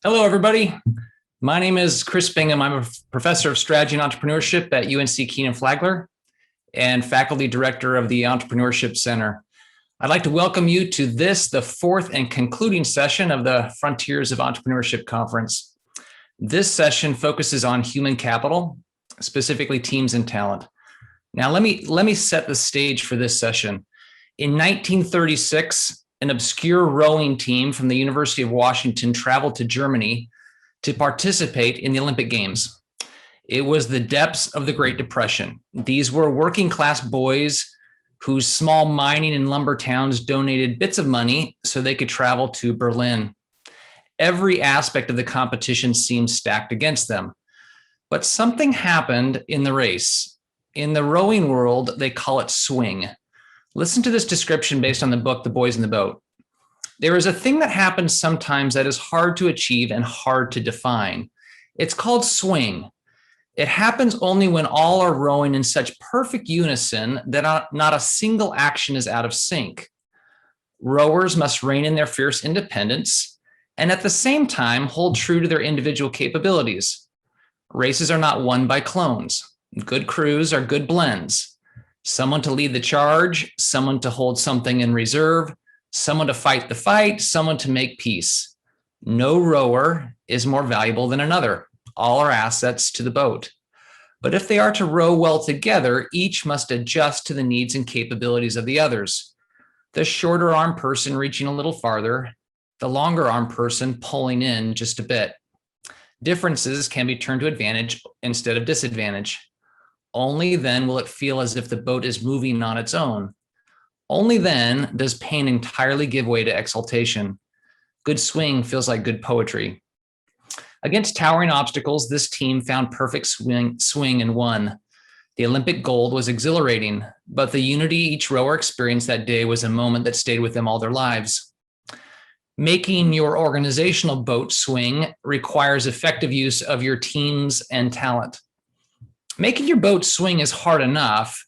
Hello, everybody. My name is Chris Bingham. I'm a professor of strategy and entrepreneurship at UNC Kenan-Flagler and faculty director of the Entrepreneurship Center. I'd like to welcome you to the fourth and concluding session of the Frontiers of Entrepreneurship Conference. This session focuses on human capital, specifically teams and talent. Now, let me set the stage for this session. In 1936, an obscure rowing team from the University of Washington traveled to Germany to participate in the Olympic Games. It was the depths of the Great Depression. These were working class boys whose small mining and lumber towns donated bits of money so they could travel to Berlin. Every aspect of the competition seemed stacked against them. But something happened in the race. In the rowing world, they call it swing. Listen to this description based on the book, The Boys in the Boat. There is a thing that happens sometimes that is hard to achieve and hard to define. It's called swing. It happens only when all are rowing in such perfect unison that not a single action is out of sync. Rowers must rein in their fierce independence and at the same time hold true to their individual capabilities. Races are not won by clones. Good crews are good blends. Someone to lead the charge, someone to hold something in reserve, someone to fight the fight, someone to make peace. No rower is more valuable than another. All are assets to the boat. But if they are to row well together, each must adjust to the needs and capabilities of the others. The shorter arm person reaching a little farther, the longer arm person pulling in just a bit. Differences can be turned to advantage instead of disadvantage. Only then will it feel as if the boat is moving on its own. Only then does pain entirely give way to exaltation. Good swing feels like good poetry. Against towering obstacles, this team found perfect swing and won. The Olympic gold was exhilarating, but the unity each rower experienced that day was a moment that stayed with them all their lives. Making your organizational boat swing requires effective use of your teams and talent. Making your boat swing is hard enough.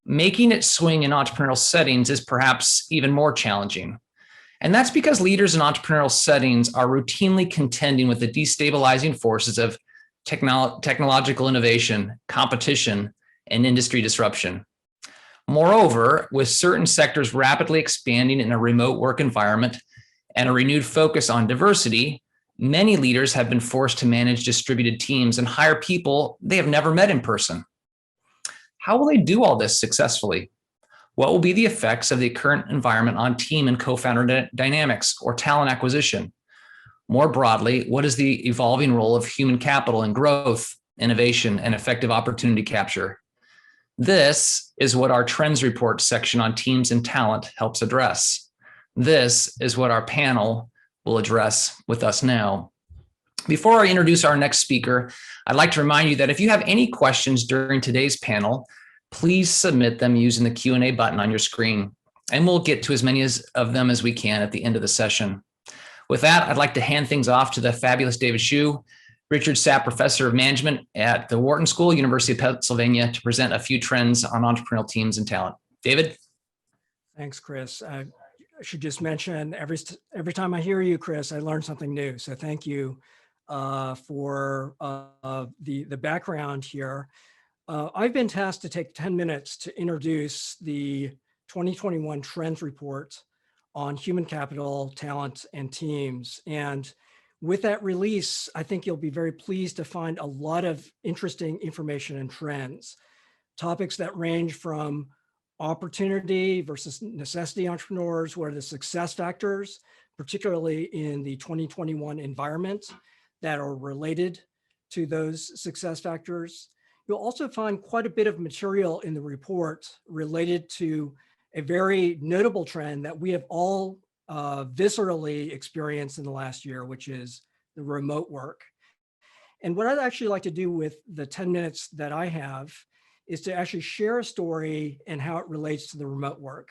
Making it swing in entrepreneurial settings is perhaps even more challenging. And that's because leaders in entrepreneurial settings are routinely contending with the destabilizing forces of technological innovation, competition, and industry disruption. Moreover, with certain sectors rapidly expanding in a remote work environment and a renewed focus on diversity, many leaders have been forced to manage distributed teams and hire people they have never met in person. How will they do all this successfully? What will be the effects of the current environment on team and co-founder dynamics or talent acquisition? More broadly, what is the evolving role of human capital in growth, innovation, and effective opportunity capture? This is what our trends report section on teams and talent helps address. This is what our panel will address with us now. Before I introduce our next speaker, I'd like to remind you that if you have any questions during today's panel, please submit them using the Q&A button on your screen, and we'll get to as many of them as we can at the end of the session. With that, I'd like to hand things off to the fabulous David Hsu, Richard Sapp Professor of Management at the Wharton School, University of Pennsylvania, to present a few trends on entrepreneurial teams and talent. David? Thanks, Chris. I should just mention every time I hear you, Chris, I learn something new. So thank you for the background here. I've been tasked to take 10 minutes to introduce the 2021 Trends Report on human capital, talent, and teams. And with that release, I think you'll be very pleased to find a lot of interesting information and trends, topics that range from opportunity versus necessity entrepreneurs, what are the success factors, particularly in the 2021 environment, that are related to those success factors. You'll also find quite a bit of material in the report related to a very notable trend that we have all viscerally experienced in the last year, which is the remote work. And what I'd actually like to do with the 10 minutes that I have is to actually share a story and how it relates to the remote work.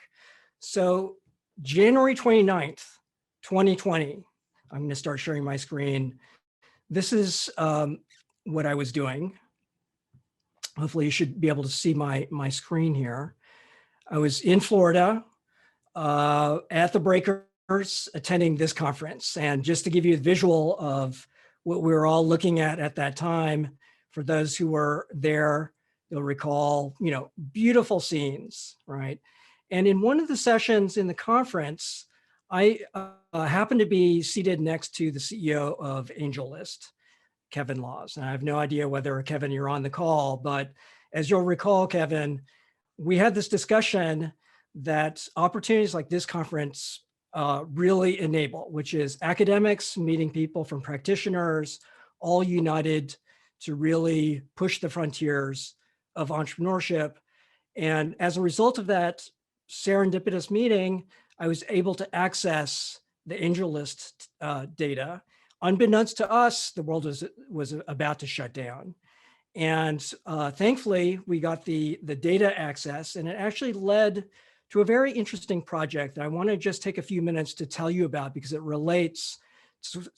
So January 29th, 2020, I'm going to start sharing my screen. This is what I was doing. Hopefully you should be able to see my screen here. I was in Florida at the Breakers attending this conference. And just to give you a visual of what we were all looking at that time. For those who were there, you'll recall, beautiful scenes, right? And in one of the sessions in the conference, I happened to be seated next to the CEO of AngelList, Kevin Laws. And I have no idea whether, Kevin, you're on the call, but as you'll recall, Kevin, we had this discussion that opportunities like this conference really enable, which is academics meeting people from practitioners, all united to really push the frontiers of entrepreneurship. And as a result of that serendipitous meeting, I was able to access the AngelList data. Unbeknownst to us, the world was about to shut down. And thankfully, we got the data access, and it actually led to a very interesting project that I want to just take a few minutes to tell you about because it relates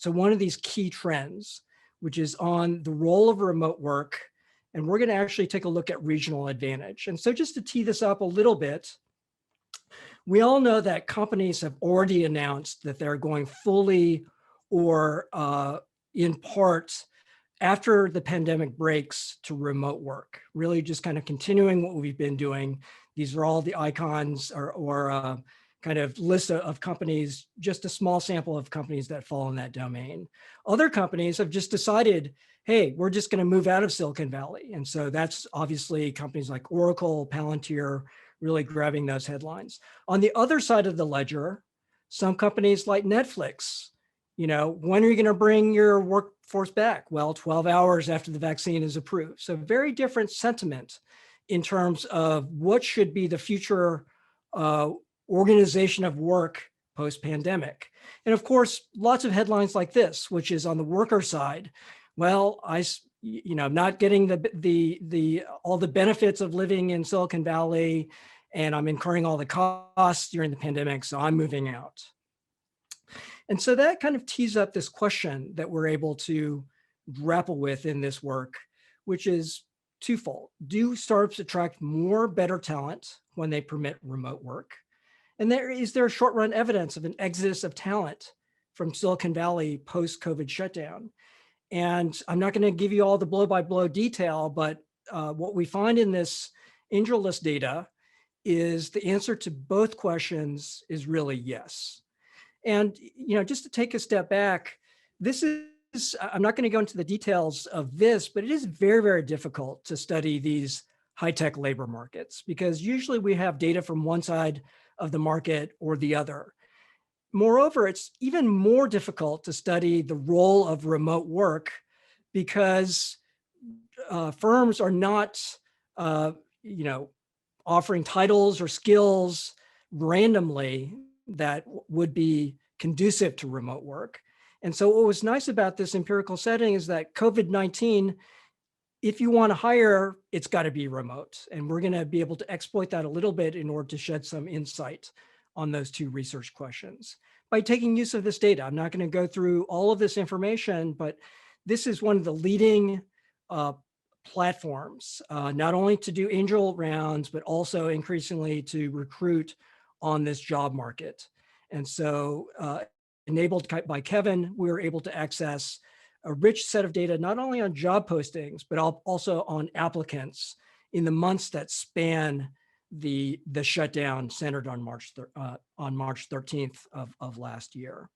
to one of these key trends, which is on the role of remote work. And we're going to actually take a look at regional advantage. And so just to tee this up a little bit, we all know that companies have already announced that they're going fully or in part after the pandemic breaks to remote work, really just kind of continuing what we've been doing. These are all the icons or kind of list of companies, just a small sample of companies that fall in that domain. Other companies have just decided, hey, we're just going to move out of Silicon Valley. And so that's obviously companies like Oracle, Palantir, really grabbing those headlines. On the other side of the ledger, some companies like Netflix, when are you going to bring your workforce back? Well, 12 hours after the vaccine is approved. So very different sentiment in terms of what should be the future organization of work post-pandemic. And of course, lots of headlines like this, which is on the worker side. Well, I'm not getting all the benefits of living in Silicon Valley, and I'm incurring all the costs during the pandemic, so I'm moving out. And so that kind of tees up this question that we're able to grapple with in this work, which is twofold. Do startups attract more better talent when they permit remote work? And is there short run evidence of an exodus of talent from Silicon Valley post-COVID shutdown? And I'm not going to give you all the blow-by-blow detail, but what we find in this AngelList data is the answer to both questions is really yes. And just to take a step back, I'm not going to go into the details of this, but it is very, very difficult to study these high-tech labor markets because usually we have data from one side of the market or the other. Moreover, it's even more difficult to study the role of remote work because firms are not, offering titles or skills randomly that would be conducive to remote work. And so what was nice about this empirical setting is that COVID-19, if you want to hire, it's got to be remote. And we're going to be able to exploit that a little bit in order to shed some insight on those two research questions by taking use of this data. I'm not going to go through all of this information, but this is one of the leading platforms, not only to do angel rounds, but also increasingly to recruit on this job market. And so enabled by Kevin, we were able to access a rich set of data, not only on job postings, but also on applicants in the months that span the shutdown centered on March 13th of last year.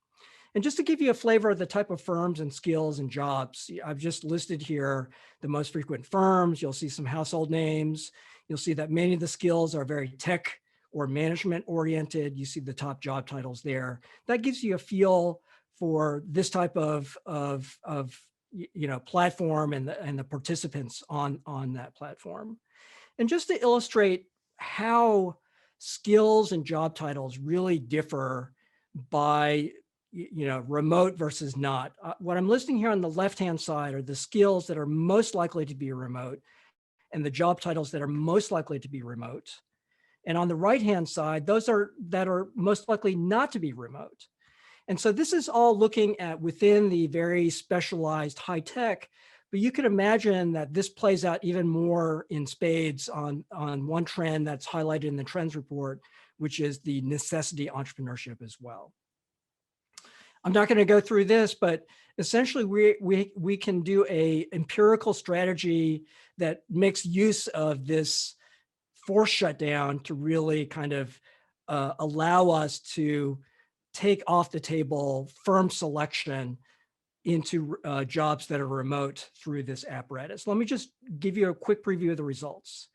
And just to give you a flavor of the type of firms and skills and jobs, I've just listed here the most frequent firms. You'll see some household names. You'll see that many of the skills are very tech or management oriented. You see the top job titles there. That gives you a feel for this type of platform and the participants on that platform. And just to illustrate how skills and job titles really differ by remote versus not. What I'm listing here on the left-hand side are the skills that are most likely to be remote and the job titles that are most likely to be remote. And on the right-hand side, those that are most likely not to be remote. And so this is all looking at within the very specialized high tech, but you can imagine that this plays out even more in spades on one trend that's highlighted in the trends report, which is the necessity entrepreneurship as well. I'm not going to go through this, but essentially we can do a empirical strategy that makes use of this forced shutdown to really kind of allow us to take off the table firm selection into jobs that are remote through this apparatus. Let me just give you a quick preview of the results,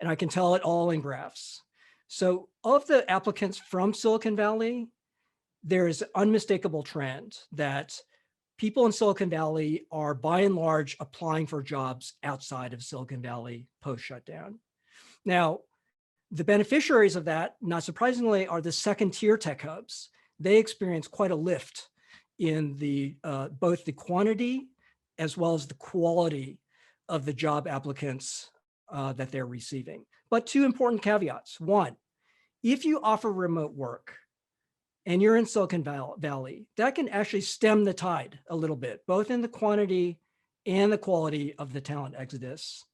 and I can tell it all in graphs. So of the applicants from Silicon Valley, there is an unmistakable trend that people in Silicon Valley are by and large applying for jobs outside of Silicon Valley post-shutdown. Now, the beneficiaries of that, not surprisingly, are the second tier tech hubs. They experience quite a lift in the both the quantity as well as the quality of the job applicants that they're receiving. But two important caveats. One, if you offer remote work and you're in Silicon Valley, that can actually stem the tide a little bit, both in the quantity and the quality of the talent exodus.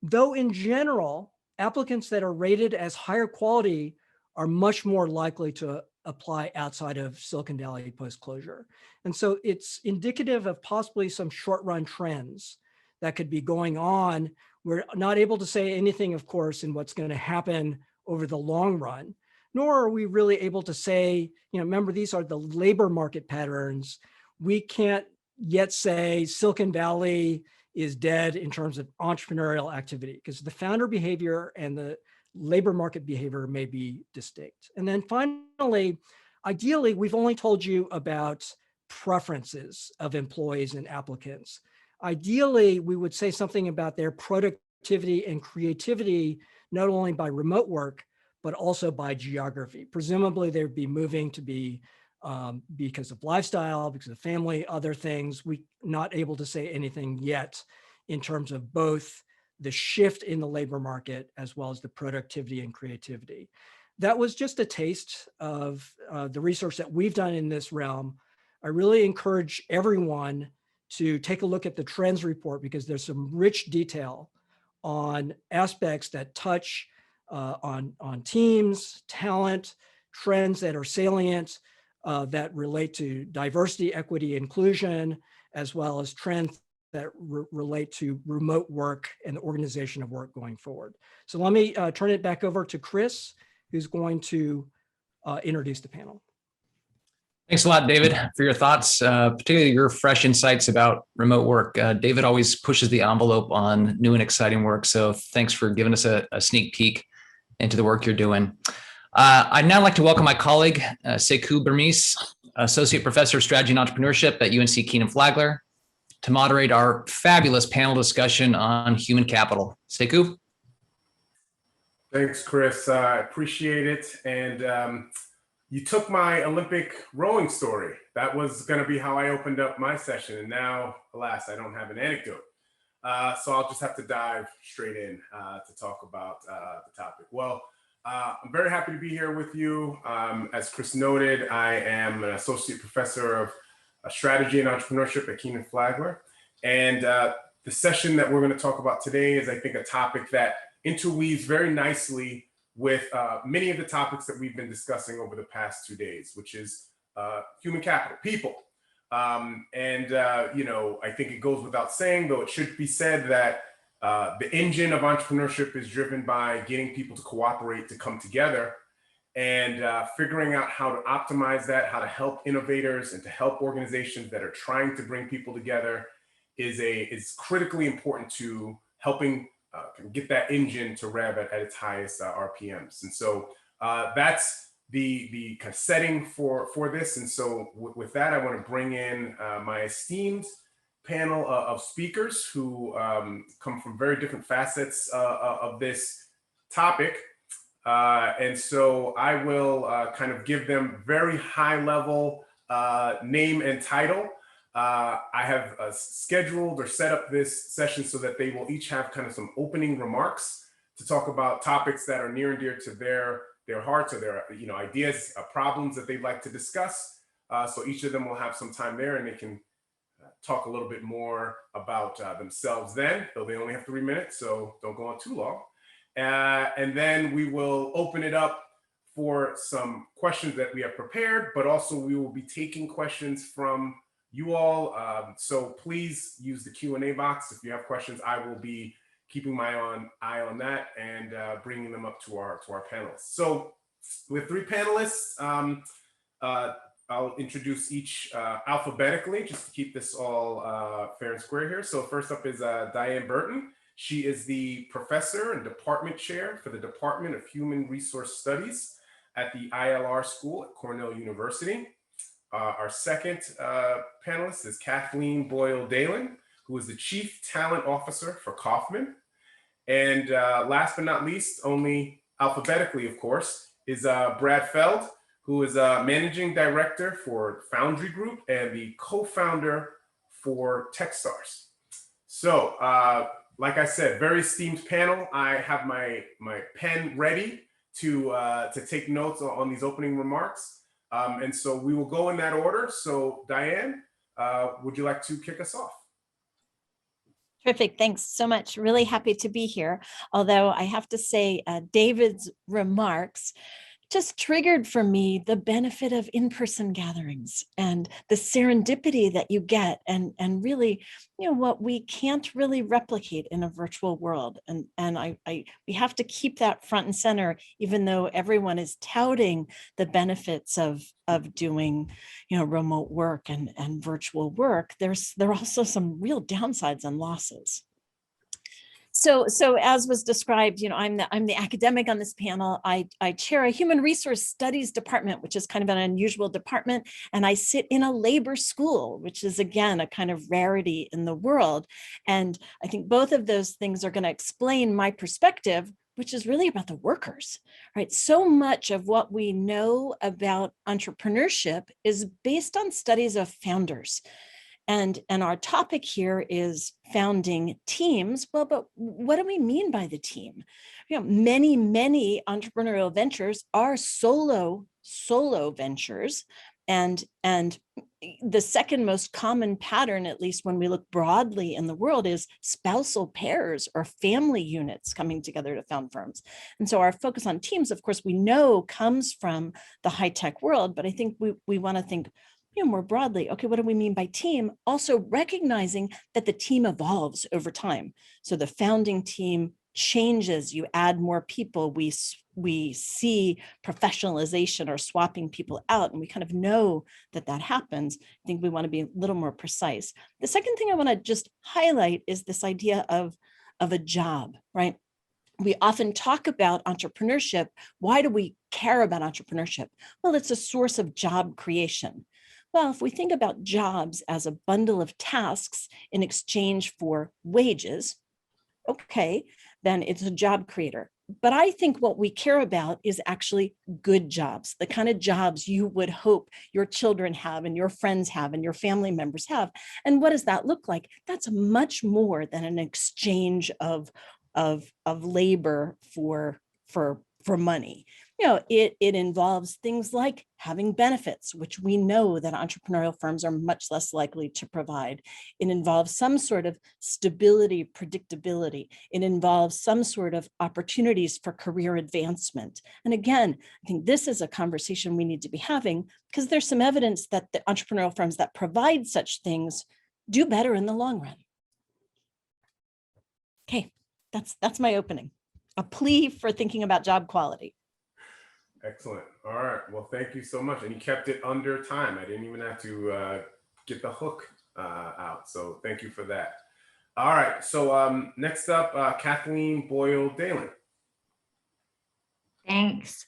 Though in general, applicants that are rated as higher quality are much more likely to apply outside of Silicon Valley post-closure. And so it's indicative of possibly some short-run trends that could be going on. We're not able to say anything, of course, in what's going to happen over the long run, nor are we really able to say, remember, these are the labor market patterns. We can't yet say Silicon Valley is dead in terms of entrepreneurial activity, because the founder behavior and the labor market behavior may be distinct. And then finally, ideally, we've only told you about preferences of employees and applicants. Ideally, we would say something about their productivity and creativity, not only by remote work, but also by geography. Presumably, they'd be moving to be because of lifestyle, because of family, other things. We're not able to say anything yet in terms of both the shift in the labor market as well as the productivity and creativity. That was just a taste of the research that we've done in this realm. I really encourage everyone to take a look at the trends report, because there's some rich detail on aspects that touch on teams, talent, trends that are salient, that relate to diversity, equity, inclusion, as well as trends that relate to remote work and the organization of work going forward. So let me turn it back over to Chris, who's going to introduce the panel. Thanks a lot, David, for your thoughts, particularly your fresh insights about remote work. David always pushes the envelope on new and exciting work. So thanks for giving us a sneak peek into the work you're doing. I'd now like to welcome my colleague, Sekou Bermiss, Associate Professor of Strategy and Entrepreneurship at UNC Kenan-Flagler, to moderate our fabulous panel discussion on human capital. Sekou? Thanks, Chris. I appreciate it. And you took my Olympic rowing story. That was going to be how I opened up my session. And now, alas, I don't have an anecdote. So I'll just have to dive straight in to talk about the topic. Well, I'm very happy to be here with you. As Chris noted, I am an associate professor of strategy and entrepreneurship at Kenan-Flagler. And the session that we're going to talk about today is, I think, a topic that interweaves very nicely with many of the topics that we've been discussing over the past 2 days, which is human capital, people. I think it goes without saying, though it should be said, that the engine of entrepreneurship is driven by getting people to cooperate, to come together, and figuring out how to optimize that, how to help innovators and to help organizations that are trying to bring people together is critically important to helping get that engine to rev at its highest RPMs. And so that's the kind of setting for this. And so with that, I want to bring in my esteemed panel of speakers who come from very different facets of this topic. And so I will kind of give them very high level name and title. I have scheduled or set up this session so that they will each have kind of some opening remarks to talk about topics that are near and dear to their hearts, or their ideas, problems that they'd like to discuss. So each of them will have some time there, and they can talk a little bit more about themselves then, though they only have 3 minutes, so don't go on too long. And then we will open it up for some questions that we have prepared, but also we will be taking questions from you all. So please use the Q&A box. If you have questions, I will be keeping my eye on that and bringing them up to our panelists. So we have 3 panelists. I'll introduce each alphabetically just to keep this all fair and square here. So first up is Diane Burton. She is the professor and department chair for the Department of Human Resource Studies at the ILR School at Cornell University. Our second panelist is Kathleen Boyle Dalen, who is the Chief Talent Officer for Kauffman. And last but not least, only alphabetically, of course, is Brad Feld, who is a managing director for Foundry Group and the co-founder for TechStars. So, like I said, very esteemed panel. I have my pen ready to take notes on these opening remarks. And so we will go in that order. So Diane, would you like to kick us off? Terrific. Thanks so much. Really happy to be here. Although I have to say, David's remarks just triggered for me the benefit of in-person gatherings and the serendipity that you get, and really, what we can't really replicate in a virtual world. And we have to keep that front and center, even though everyone is touting the benefits of doing, remote work and virtual work. There are also some real downsides and losses. So as was described, I'm the academic on this panel. I chair a human resource studies department, which is kind of an unusual department. And I sit in a labor school, which is, again, a kind of rarity in the world. And I think both of those things are going to explain my perspective, which is really about the workers, right? So much of what we know about entrepreneurship is based on studies of founders. And our topic here is founding teams. Well, but what do we mean by the team? Many entrepreneurial ventures are solo ventures. And the second most common pattern, at least when we look broadly in the world, is spousal pairs or family units coming together to found firms. And so our focus on teams, of course, we know comes from the high-tech world, but I think we want to think more broadly, okay, what do we mean by team? Also recognizing that the team evolves over time. So the founding team changes, you add more people, we see professionalization or swapping people out, and we kind of know that happens. I think we want to be a little more precise. The second thing I want to just highlight is this idea of a job, right? We often talk about entrepreneurship. Why do we care about entrepreneurship? Well, it's a source of job creation. Well, if we think about jobs as a bundle of tasks in exchange for wages, okay, then it's a job creator. But I think what we care about is actually good jobs, the kind of jobs you would hope your children have and your friends have and your family members have. And what does that look like? That's much more than an exchange of labor for money. It involves things like having benefits, which we know that entrepreneurial firms are much less likely to provide. It involves some sort of stability, predictability. It involves some sort of opportunities for career advancement. And again, I think this is a conversation we need to be having, because there's some evidence that the entrepreneurial firms that provide such things do better in the long run. Okay, that's my opening. A plea for thinking about job quality. Excellent. All right. Well, thank you so much. And you kept it under time. I didn't even have to get the hook out. So thank you for that. All right. So next up, Kathleen Boyle Dalen. Thanks.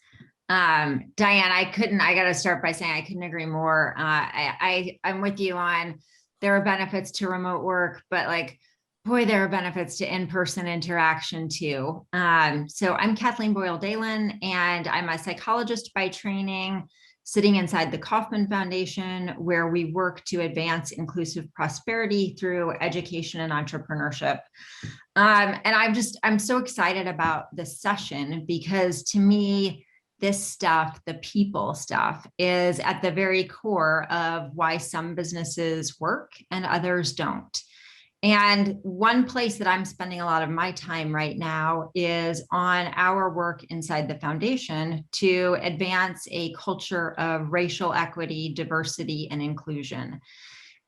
Diane, I got to start by saying I couldn't agree more. I'm with you on there are benefits to remote work, but boy, there are benefits to in-person interaction too. So I'm Kathleen Boyle Dalen, and I'm a psychologist by training, sitting inside the Kauffman Foundation, where we work to advance inclusive prosperity through education and entrepreneurship. And I'm so excited about this session, because to me, this stuff, the people stuff, is at the very core of why some businesses work and others don't. And one place that I'm spending a lot of my time right now is on our work inside the foundation to advance a culture of racial equity, diversity, and inclusion.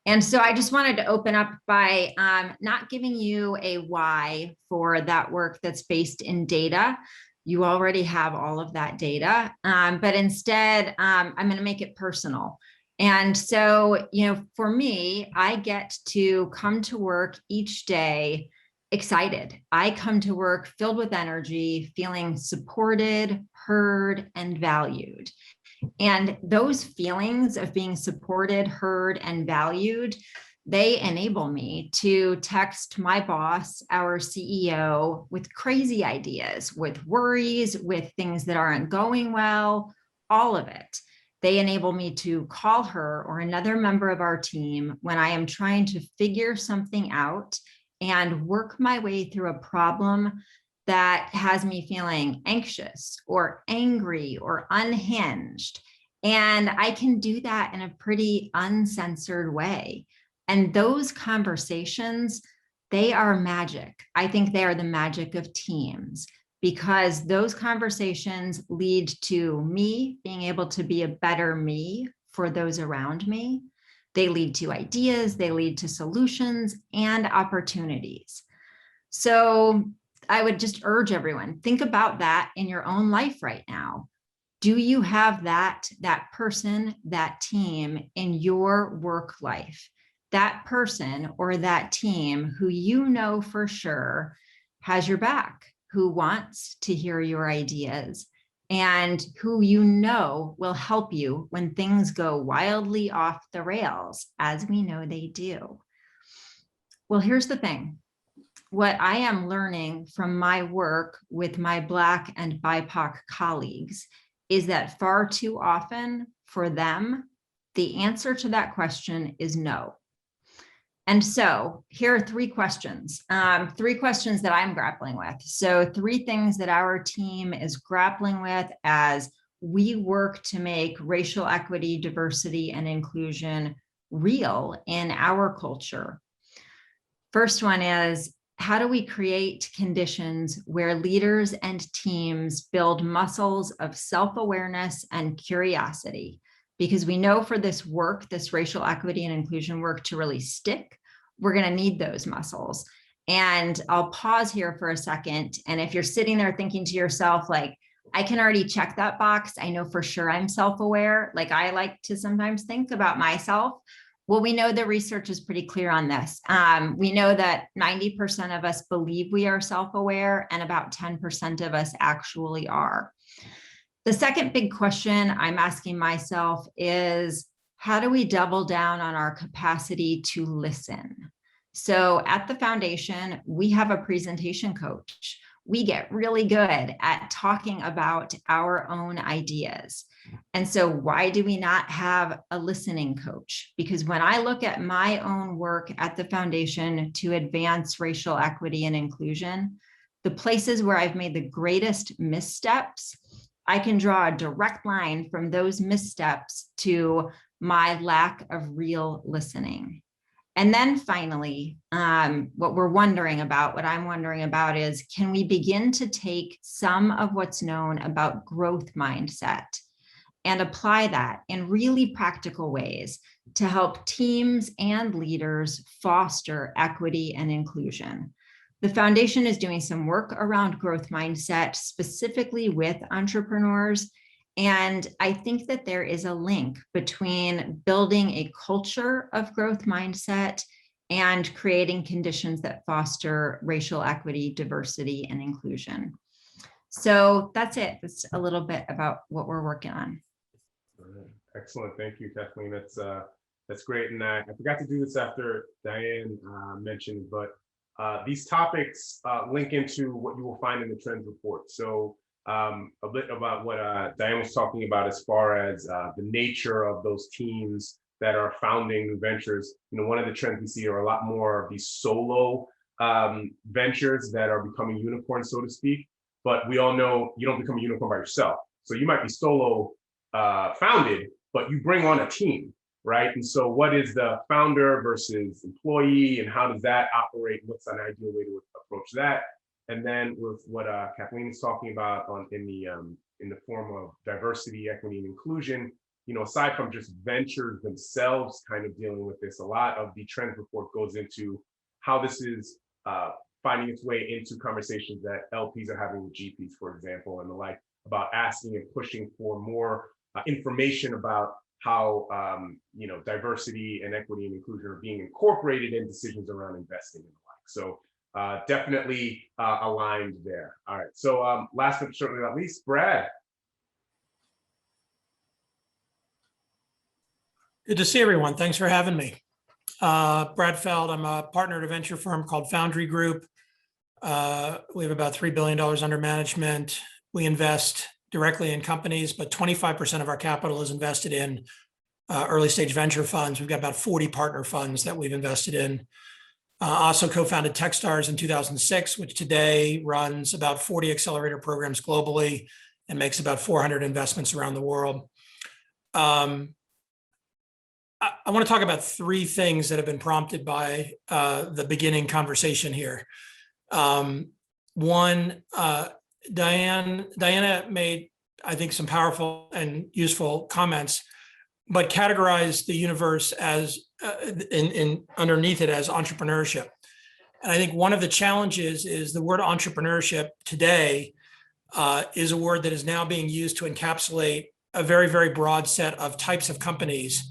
And so I just wanted to open up by not giving you a why for that work that's based in data. You already have all of that data, but instead I'm going to make it personal. And so, for me, I get to come to work each day excited. I come to work filled with energy, feeling supported, heard, and valued. And those feelings of being supported, heard, and valued, they enable me to text my boss, our CEO, with crazy ideas, with worries, with things that aren't going well, all of it. They enable me to call her or another member of our team when I am trying to figure something out and work my way through a problem that has me feeling anxious or angry or unhinged. And I can do that in a pretty uncensored way. And those conversations, they are magic. I think they are the magic of teams, because those conversations lead to me being able to be a better me for those around me. They lead to ideas, they lead to solutions and opportunities. So I would just urge everyone, think about that in your own life right now. Do you have that person, that team in your work life? That person or that team who you know for sure has your back, who wants to hear your ideas, and who you know will help you when things go wildly off the rails, as we know they do. Well, here's the thing. What I am learning from my work with my Black and BIPOC colleagues is that far too often for them, the answer to that question is no. And so here are three questions that I'm grappling with. So 3 things that our team is grappling with as we work to make racial equity, diversity, and inclusion real in our culture. First one is, how do we create conditions where leaders and teams build muscles of self-awareness and curiosity? Because we know for this work, this racial equity and inclusion work to really stick, we're going to need those muscles. And I'll pause here for a second. And if you're sitting there thinking to yourself, like, I can already check that box, I know for sure I'm self-aware. Like, I like to sometimes think about myself. Well, we know the research is pretty clear on this. We know that 90% of us believe we are self-aware and about 10% of us actually are. The second big question I'm asking myself is, how do we double down on our capacity to listen? So at the foundation, we have a presentation coach. We get really good at talking about our own ideas. And so why do we not have a listening coach? Because when I look at my own work at the foundation to advance racial equity and inclusion, the places where I've made the greatest missteps, I can draw a direct line from those missteps to my lack of real listening. And then finally, what I'm wondering about is, can we begin to take some of what's known about growth mindset and apply that in really practical ways to help teams and leaders foster equity and inclusion? The foundation is doing some work around growth mindset, specifically with entrepreneurs. And I think that there is a link between building a culture of growth mindset and creating conditions that foster racial equity, diversity, and inclusion. So that's it. That's a little bit about what we're working on. Excellent. Thank you, Kathleen. That's great. And I forgot to do this after Diane mentioned, but these topics link into what you will find in the trends report. So a bit about what Diane was talking about as far as the nature of those teams that are founding new ventures. One of the trends we see are a lot more of these solo ventures that are becoming unicorns, so to speak. But we all know you don't become a unicorn by yourself. So you might be solo founded, but you bring on a team. right? And so what is the founder versus employee, and how does that operate? What's an ideal way to approach that? And then with what Kathleen is talking about in the form of diversity, equity, and inclusion, aside from just ventures themselves kind of dealing with this, a lot of the trends report goes into how this is finding its way into conversations that LPs are having with GPs, for example, and the like, about asking and pushing for more information about how diversity and equity and inclusion are being incorporated in decisions around investing and the like. So definitely aligned there. All right. So last but certainly not least, Brad. Good to see everyone. Thanks for having me. Brad Feld, I'm a partner at a venture firm called Foundry Group. We have about $3 billion under management. We invest directly in companies, but 25% of our capital is invested in early stage venture funds. We've got about 40 partner funds that we've invested in. Also co-founded TechStars in 2006, which today runs about 40 accelerator programs globally and makes about 400 investments around the world. I want to talk about three things that have been prompted by the beginning conversation here. One, Diana made, I think, some powerful and useful comments, but categorized the universe as underneath it as entrepreneurship. And I think one of the challenges is the word entrepreneurship today is a word that is now being used to encapsulate a very, very broad set of types of companies.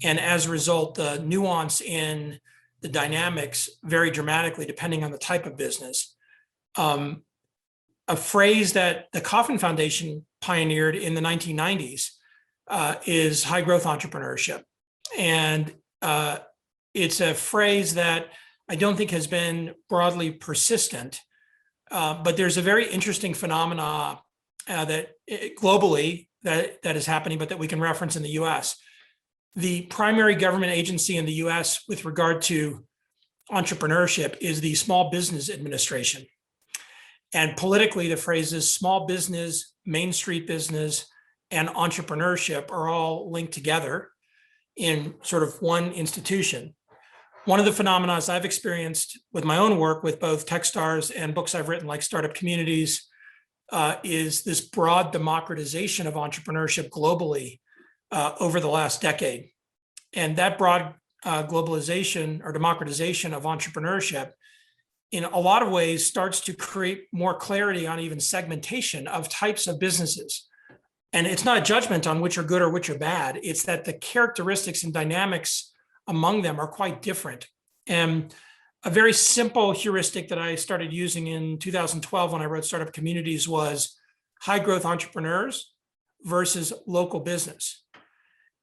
And as a result, the nuance in the dynamics vary dramatically depending on the type of business. A phrase that the Kauffman Foundation pioneered in the 1990s is high growth entrepreneurship. And it's a phrase that I don't think has been broadly persistent, but there's a very interesting phenomena that globally that is happening, but that we can reference in the US. The primary government agency in the US with regard to entrepreneurship is the Small Business Administration. And politically, the phrases small business, Main Street business, and entrepreneurship are all linked together in sort of one institution. One of the phenomena I've experienced with my own work with both TechStars and books I've written like Startup Communities is this broad democratization of entrepreneurship globally over the last decade. And that broad globalization or democratization of entrepreneurship in a lot of ways starts to create more clarity on even segmentation of types of businesses. And it's not a judgment on which are good or which are bad. It's that the characteristics and dynamics among them are quite different. And a very simple heuristic that I started using in 2012 when I wrote Startup Communities was high growth entrepreneurs versus local business.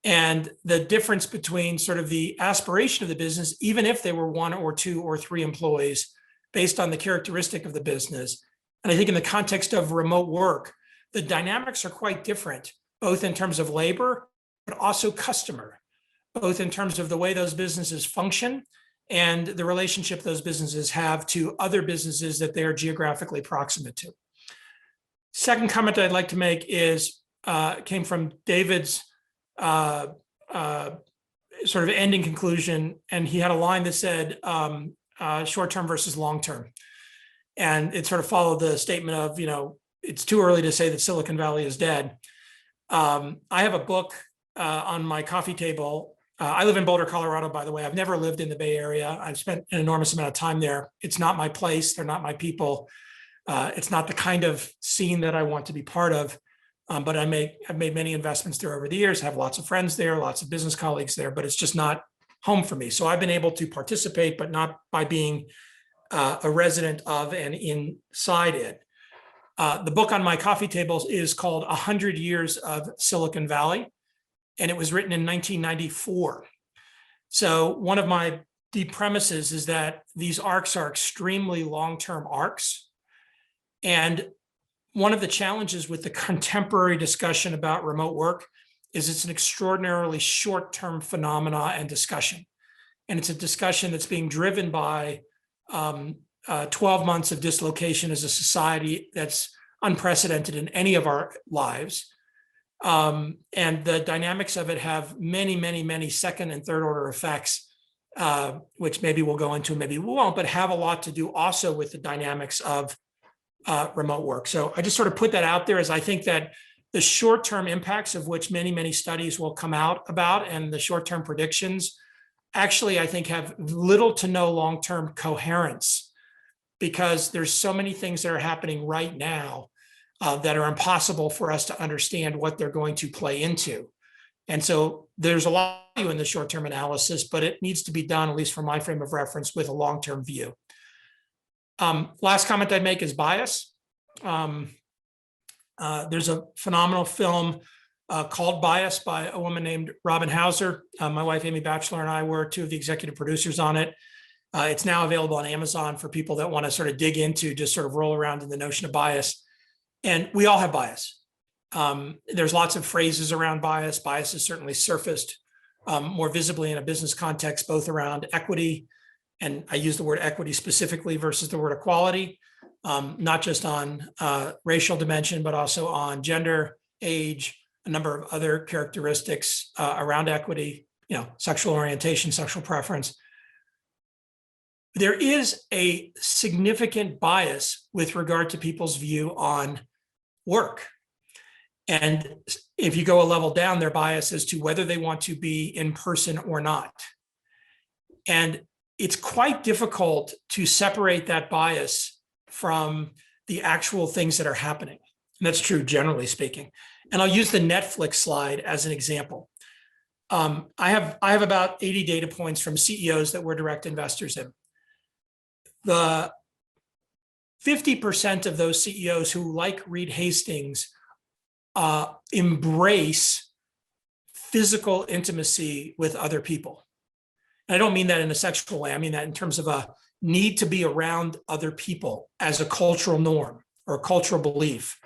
And the difference between sort of the aspiration of the business, even if they were 1 or 2 or 3 employees, based on the characteristic of the business. And I think in the context of remote work, the dynamics are quite different, both in terms of labor, but also customer, both in terms of the way those businesses function and the relationship those businesses have to other businesses that they are geographically proximate to. Second comment I'd like to make is came from David's sort of ending conclusion, and he had a line that said short-term versus long-term. And it sort of followed the statement of, it's too early to say that Silicon Valley is dead. I have a book on my coffee table. I live in Boulder, Colorado, by the way. I've never lived in the Bay Area. I've spent an enormous amount of time there. It's not my place. They're not my people. It's not the kind of scene that I want to be part of. But I've made many investments there over the years, have lots of friends there, lots of business colleagues there, but it's just not home for me. So I've been able to participate, but not by being a resident of and inside it. The book on my coffee tables is called 100 Years of Silicon Valley, and it was written in 1994. So one of my deep premises is that these arcs are extremely long-term arcs. And one of the challenges with the contemporary discussion about remote work is it's an extraordinarily short-term phenomena and discussion. And it's a discussion that's being driven by 12 months of dislocation as a society that's unprecedented in any of our lives. And the dynamics of it have many, many, many second and third order effects, which maybe we'll go into, maybe we won't, but have a lot to do also with the dynamics of remote work. So I just sort of put that out there, as I think that the short-term impacts, of which many, many studies will come out about, and the short-term predictions, actually, I think have little to no long-term coherence, because there's so many things that are happening right now that are impossible for us to understand what they're going to play into. And so there's a lot of value in the short-term analysis, but it needs to be done, at least from my frame of reference, with a long-term view. Last comment I'd make is bias. There's a phenomenal film called Bias by a woman named Robin Hauser. My wife, Amy Batchelor, and I were two of the executive producers on it. It's now available on Amazon for people that want to sort of dig into, just sort of roll around in the notion of bias. And we all have bias. There's lots of phrases around bias. Bias has certainly surfaced more visibly in a business context, both around equity, and I use the word equity specifically versus the word equality, not just on racial dimension, but also on gender, age, a number of other characteristics around equity, sexual orientation, sexual preference. There is a significant bias with regard to people's view on work. And if you go a level down, their bias as to whether they want to be in person or not. And it's quite difficult to separate that bias from the actual things that are happening. And that's true, generally speaking. And I'll use the Netflix slide as an example. I have about 80 data points from CEOs that we're direct investors in. The 50% of those CEOs who, like Reed Hastings, embrace physical intimacy with other people. And I don't mean that in a sexual way. I mean that in terms of a need to be around other people as a cultural norm or a cultural belief.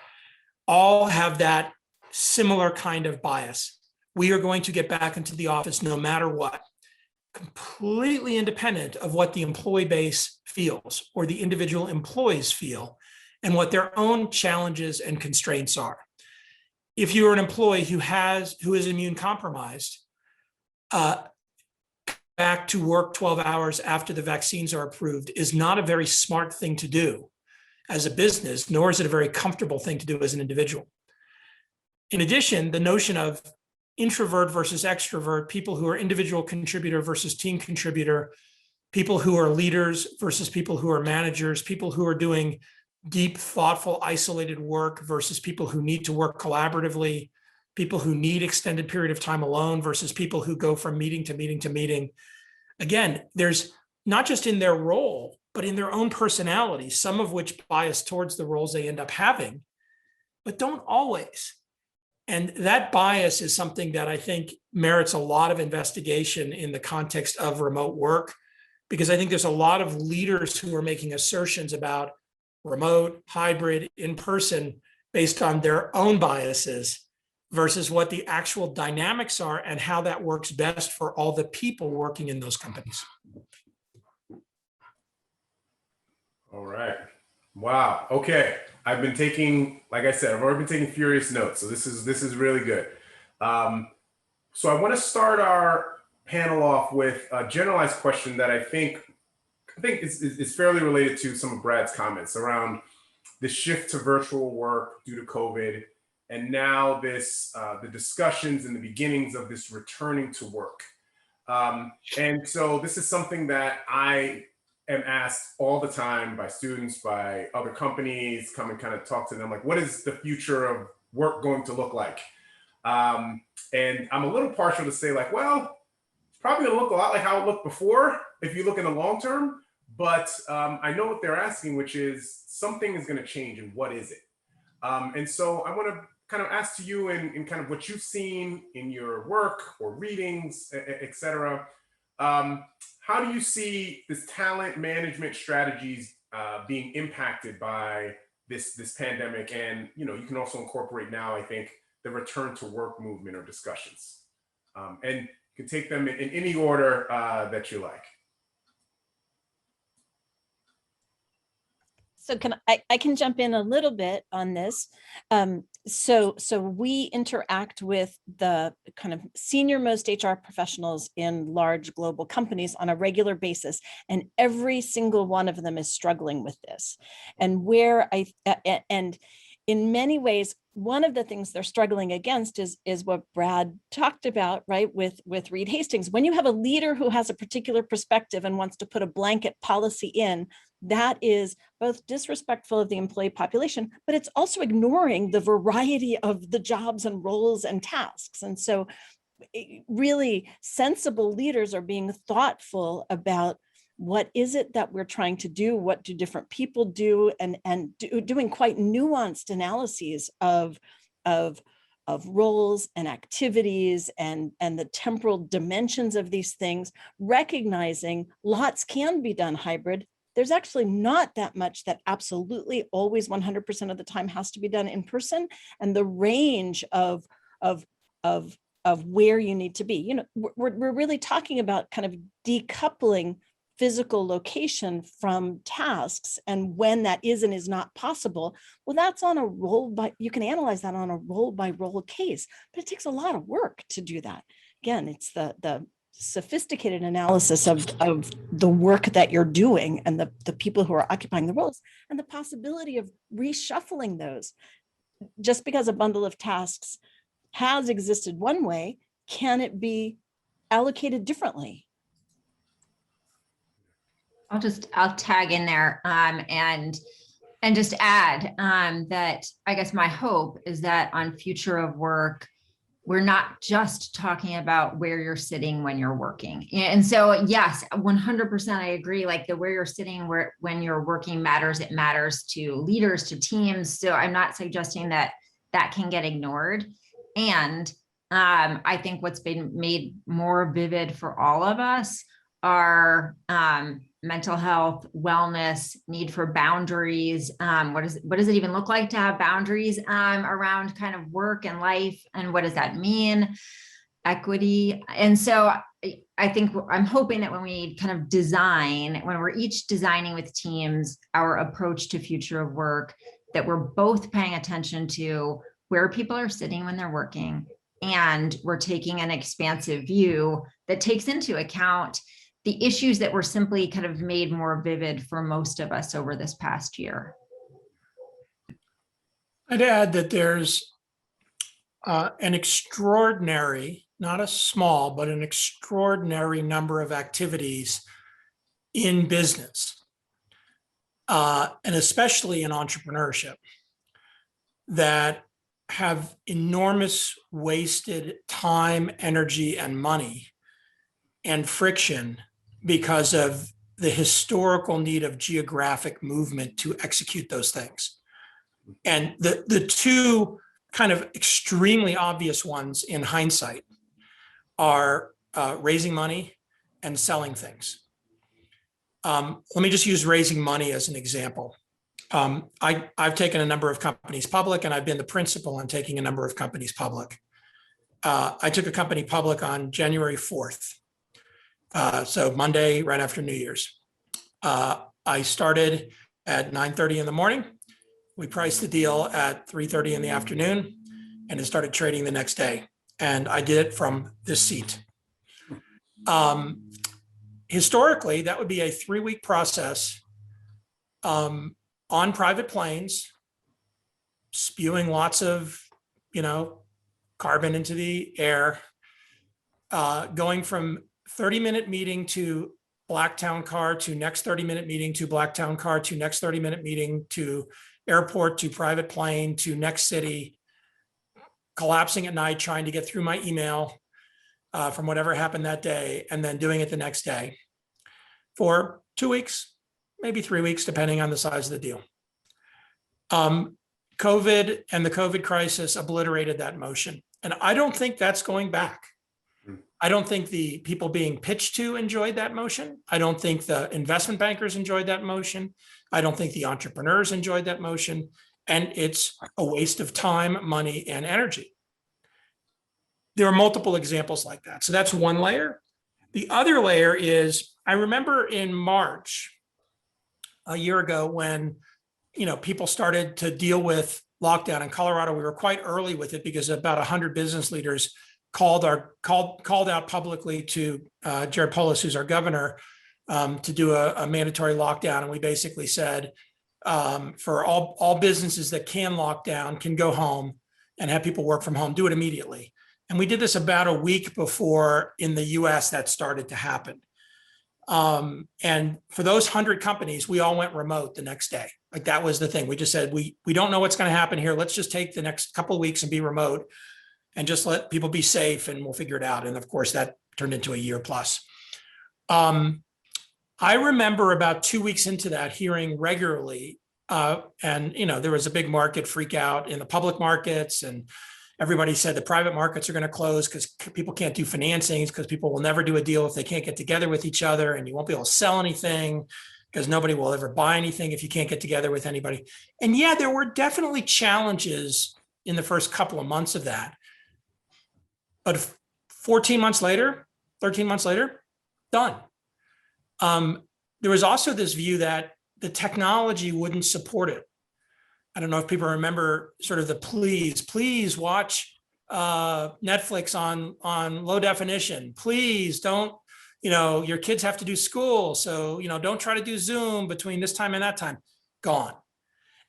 All have that similar kind of bias. We are going to get back into the office no matter what, completely independent of what the employee base feels or the individual employees feel and what their own challenges and constraints are. If you're an employee who is immune compromised, back to work 12 hours after the vaccines are approved is not a very smart thing to do as a business, nor is it a very comfortable thing to do as an individual. In addition, the notion of introvert versus extrovert, people who are individual contributor versus team contributor, people who are leaders versus people who are managers, people who are doing deep, thoughtful, isolated work versus people who need to work collaboratively, people who need extended period of time alone versus people who go from meeting to meeting to meeting. Again, there's not just in their role, but in their own personality, some of which bias towards the roles they end up having, but don't always. And that bias is something that I think merits a lot of investigation in the context of remote work, because I think there's a lot of leaders who are making assertions about remote, hybrid, in-person based on their own biases versus what the actual dynamics are and how that works best for all the people working in those companies. All right. Wow. Okay. I've been taking, like I said, I've already been taking furious notes. So this is really good. So I want to start our panel off with a generalized question that I think is fairly related to some of Brad's comments around the shift to virtual work due to COVID, and now this the discussions and the beginnings of this returning to work. And so this is something that I am asked all the time by students, by other companies, come and kind of talk to them, like, what is the future of work going to look like? And I'm a little partial to say, like, well, it's probably gonna look a lot like how it looked before if you look in the long term, but I know what they're asking, which is something is gonna change, and what is it? And so I wanna kind of ask to you in kind of what you've seen in your work or readings, et cetera. How do you see this talent management strategies being impacted by this pandemic? And you can also incorporate now, I think, the return to work movement or discussions. And you can take them in any order that you like. So I can jump in a little bit on this. So we interact with the kind of senior most HR professionals in large global companies on a regular basis, and every single one of them is struggling with this. And and in many ways, one of the things they're struggling against is what Brad talked about, right, with Reed Hastings. When you have a leader who has a particular perspective and wants to put a blanket policy in, that is both disrespectful of the employee population, but it's also ignoring the variety of the jobs and roles and tasks. And so really sensible leaders are being thoughtful about what is it that we're trying to do? What do different people do? And doing quite nuanced analyses of roles and activities and the temporal dimensions of these things, recognizing lots can be done hybrid. There's actually not that much that absolutely always 100% of the time has to be done in person, and the range of where you need to be. You know, we're really talking about kind of decoupling physical location from tasks, and when that is and is not possible, well, that's on a you can analyze that on a role by role case, but it takes a lot of work to do that. Again, it's the sophisticated analysis of the work that you're doing and the people who are occupying the roles, and the possibility of reshuffling those. Just because a bundle of tasks has existed one way, can it be allocated differently? I'll tag in there and just add that I guess my hope is that on Future of Work, we're not just talking about where you're sitting when you're working. And so, yes, 100% I agree, like the where you're sitting when you're working matters. It matters to leaders, to teams. So I'm not suggesting that can get ignored. And I think what's been made more vivid for all of us are mental health, wellness, need for boundaries. What does it even look like to have boundaries around kind of work and life? And what does that mean? Equity. And so I think I'm hoping that when we kind of when we're each designing with teams, our approach to Future of Work, that we're both paying attention to where people are sitting when they're working. And we're taking an expansive view that takes into account the issues that were simply kind of made more vivid for most of us over this past year. I'd add that there's an extraordinary, not a small, but an extraordinary number of activities in business, and especially in entrepreneurship, that have enormous wasted time, energy, and money and friction because of the historical need of geographic movement to execute those things. And the two kind of extremely obvious ones in hindsight are raising money and selling things. Let me just use raising money as an example. I've taken a number of companies public, and I've been the principal in taking a number of companies public. I took a company public on January 4th. So Monday, right after New Year's. I started at 9:30 in the morning. We priced the deal at 3:30 in the afternoon, and it started trading the next day. And I did it from this seat. Historically, that would be a 3-week process on private planes, spewing lots of, carbon into the air, going from 30-minute meeting to Blacktown car to next 30-minute meeting to Blacktown car to next 30-minute meeting to airport to private plane to next city, collapsing at night, trying to get through my email from whatever happened that day, and then doing it the next day for 2 weeks, maybe 3 weeks, depending on the size of the deal. COVID and the COVID crisis obliterated that motion. And I don't think that's going back. I don't think the people being pitched to enjoyed that motion. I don't think the investment bankers enjoyed that motion. I don't think the entrepreneurs enjoyed that motion. And it's a waste of time, money, and energy. There are multiple examples like that. So that's one layer. The other layer is, I remember in March, a year ago, when people started to deal with lockdown in Colorado, we were quite early with it because about 100 business leaders called out publicly to Jared Polis, who's our governor, to do a mandatory lockdown. And we basically said, for all businesses that can lock down, can go home and have people work from home, do it immediately. And we did this about a week before in the US that started to happen. And for those 100 companies, we all went remote the next day. Like that was the thing. We just said, we don't know what's going to happen here. Let's just take the next couple of weeks and be remote and just let people be safe and we'll figure it out. And of course that turned into a year plus. I remember about 2 weeks into that hearing regularly, and there was a big market freak out in the public markets, and everybody said the private markets are going to close because people can't do financings, because people will never do a deal if they can't get together with each other, and you won't be able to sell anything because nobody will ever buy anything if you can't get together with anybody. And yeah, there were definitely challenges in the first couple of months of that. But 14 months later, 13 months later, done. There was also this view that the technology wouldn't support it. I don't know if people remember sort of the please watch Netflix on low definition. Please don't, your kids have to do school. So, don't try to do Zoom between this time and that time. Gone.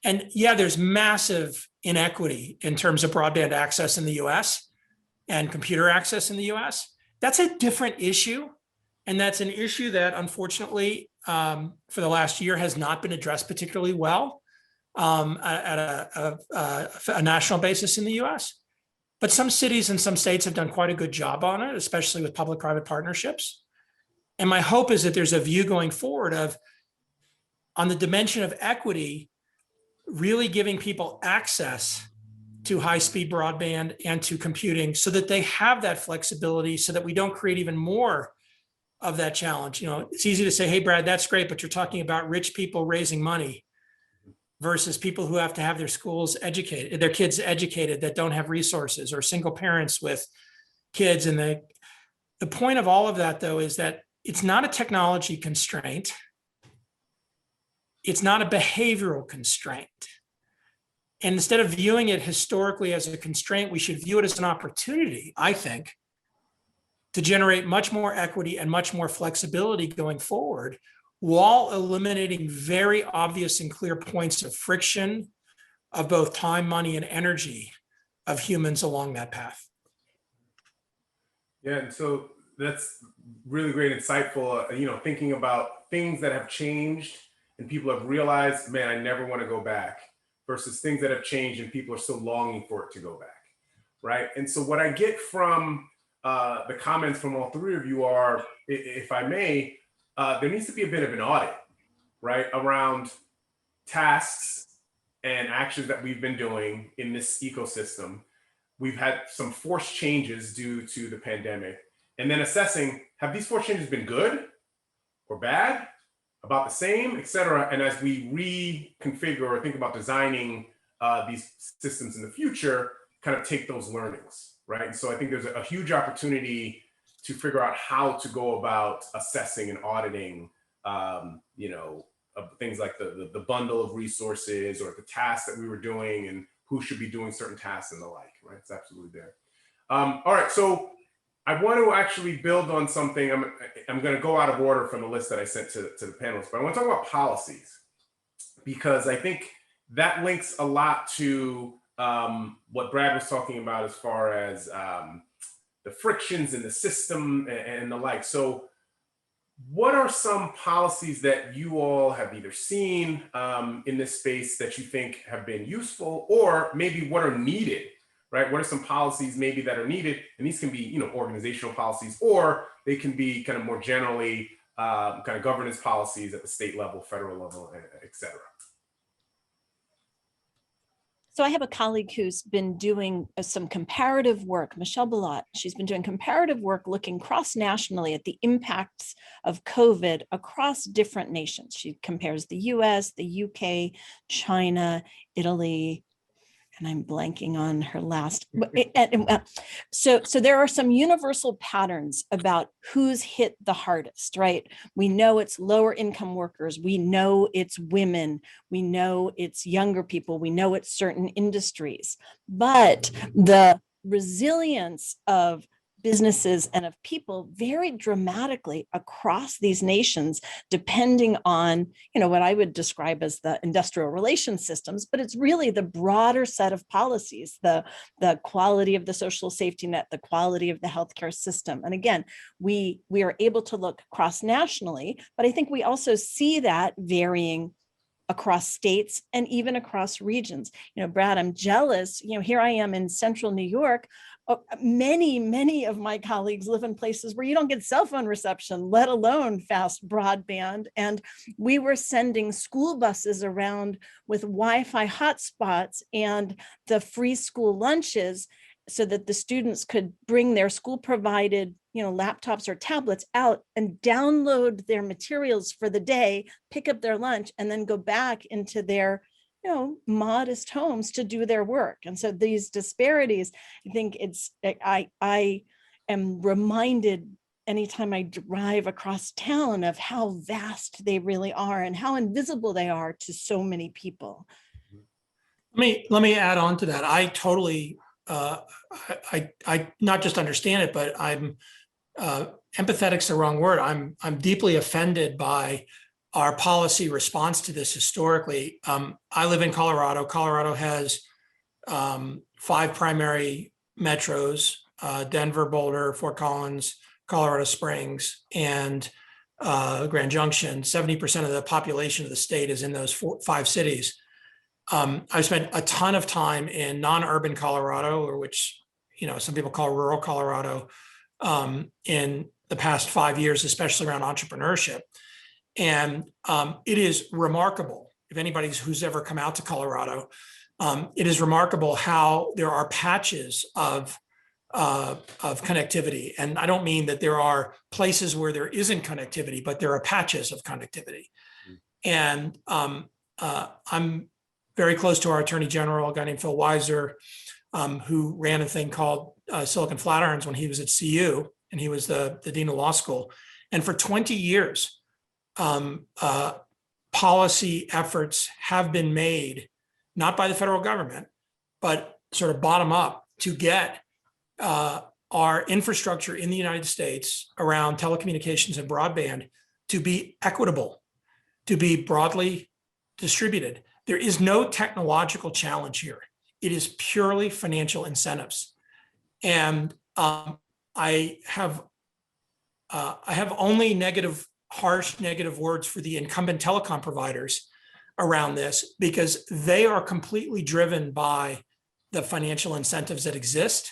And yeah, there's massive inequity in terms of broadband access in the US and computer access in the US. That's a different issue. And that's an issue that unfortunately for the last year has not been addressed particularly well at a national basis in the US. But some cities and some states have done quite a good job on it, especially with public-private partnerships. And my hope is that there's a view going forward of, on the dimension of equity, really giving people access to high-speed broadband and to computing so that they have that flexibility, so that we don't create even more of that challenge. It's easy to say, hey, Brad, that's great, but you're talking about rich people raising money versus people who have to have their kids educated that don't have resources, or single parents with kids. And the point of all of that, though, is that it's not a technology constraint. It's not a behavioral constraint. And instead of viewing it historically as a constraint, we should view it as an opportunity, I think, to generate much more equity and much more flexibility going forward, while eliminating very obvious and clear points of friction of both time, money, and energy of humans along that path. Yeah, and so that's really great, insightful, thinking about things that have changed and people have realized, man, I never want to go back, versus things that have changed and people are still longing for it to go back, right? And so what I get from the comments from all three of you are, if I may, there needs to be a bit of an audit, right, around tasks and actions that we've been doing in this ecosystem. We've had some forced changes due to the pandemic, and then assessing, have these forced changes been good or bad, about the same, et cetera? And as we reconfigure or think about designing these systems in the future, kind of take those learnings, right? And so I think there's a huge opportunity to figure out how to go about assessing and auditing, things like the bundle of resources or the tasks that we were doing and who should be doing certain tasks and the like, right? It's absolutely there. All right, so I want to actually build on something. I'm going to go out of order from the list that I sent to the panelists, but I want to talk about policies, because I think that links a lot to what Brad was talking about as far as the frictions in the system and the like. So what are some policies that you all have either seen in this space that you think have been useful, or maybe what are needed, right? What are some policies maybe that are needed? And these can be, organizational policies, or they can be kind of more generally kind of governance policies at the state level, federal level, et cetera. So I have a colleague who's been doing some comparative work, Michelle Ballot. She's been doing comparative work looking cross-nationally at the impacts of COVID across different nations. She compares the US, the UK, China, Italy, and I'm blanking on her last. So there are some universal patterns about who's hit the hardest, right? We know it's lower income workers. We know it's women. We know it's younger people. We know it's certain industries. But the resilience of businesses and of people vary dramatically across these nations, depending on, what I would describe as the industrial relations systems, but it's really the broader set of policies, the quality of the social safety net, the quality of the healthcare system. And again, we are able to look cross-nationally, but I think we also see that varying across states and even across regions. Brad, I'm jealous. Here I am in central New York. Many of my colleagues live in places where you don't get cell phone reception, let alone fast broadband. And we were sending school buses around with Wi-Fi hotspots and the free school lunches so that the students could bring their school provided, laptops or tablets out and download their materials for the day, pick up their lunch, and then go back into their modest homes to do their work. And so these disparities, I think I am reminded anytime I drive across town of how vast they really are and how invisible they are to so many people. Let me add on to that. I totally, I not just understand it, but I'm empathetic's the wrong word. I'm deeply offended by our policy response to this historically. I live in Colorado. Colorado has 5 primary metros, Denver, Boulder, Fort Collins, Colorado Springs, and Grand Junction. 70% of the population of the state is in those 5 cities. I've spent a ton of time in non-urban Colorado, or which some people call rural Colorado, in the past 5 years, especially around entrepreneurship. And it is remarkable, if anybody who's ever come out to Colorado, it is remarkable how there are patches of connectivity. And I don't mean that there are places where there isn't connectivity, but there are patches of connectivity. And I'm very close to our Attorney General, a guy named Phil Weiser, who ran a thing called Silicon Flatirons when he was at CU, and he was the Dean of Law School. And for 20 years, policy efforts have been made, not by the federal government, but sort of bottom up, to get our infrastructure in the United States around telecommunications and broadband to be equitable, to be broadly distributed. There is no technological challenge here. It is purely financial incentives. And I have only harsh negative words for the incumbent telecom providers around this, because they are completely driven by the financial incentives that exist.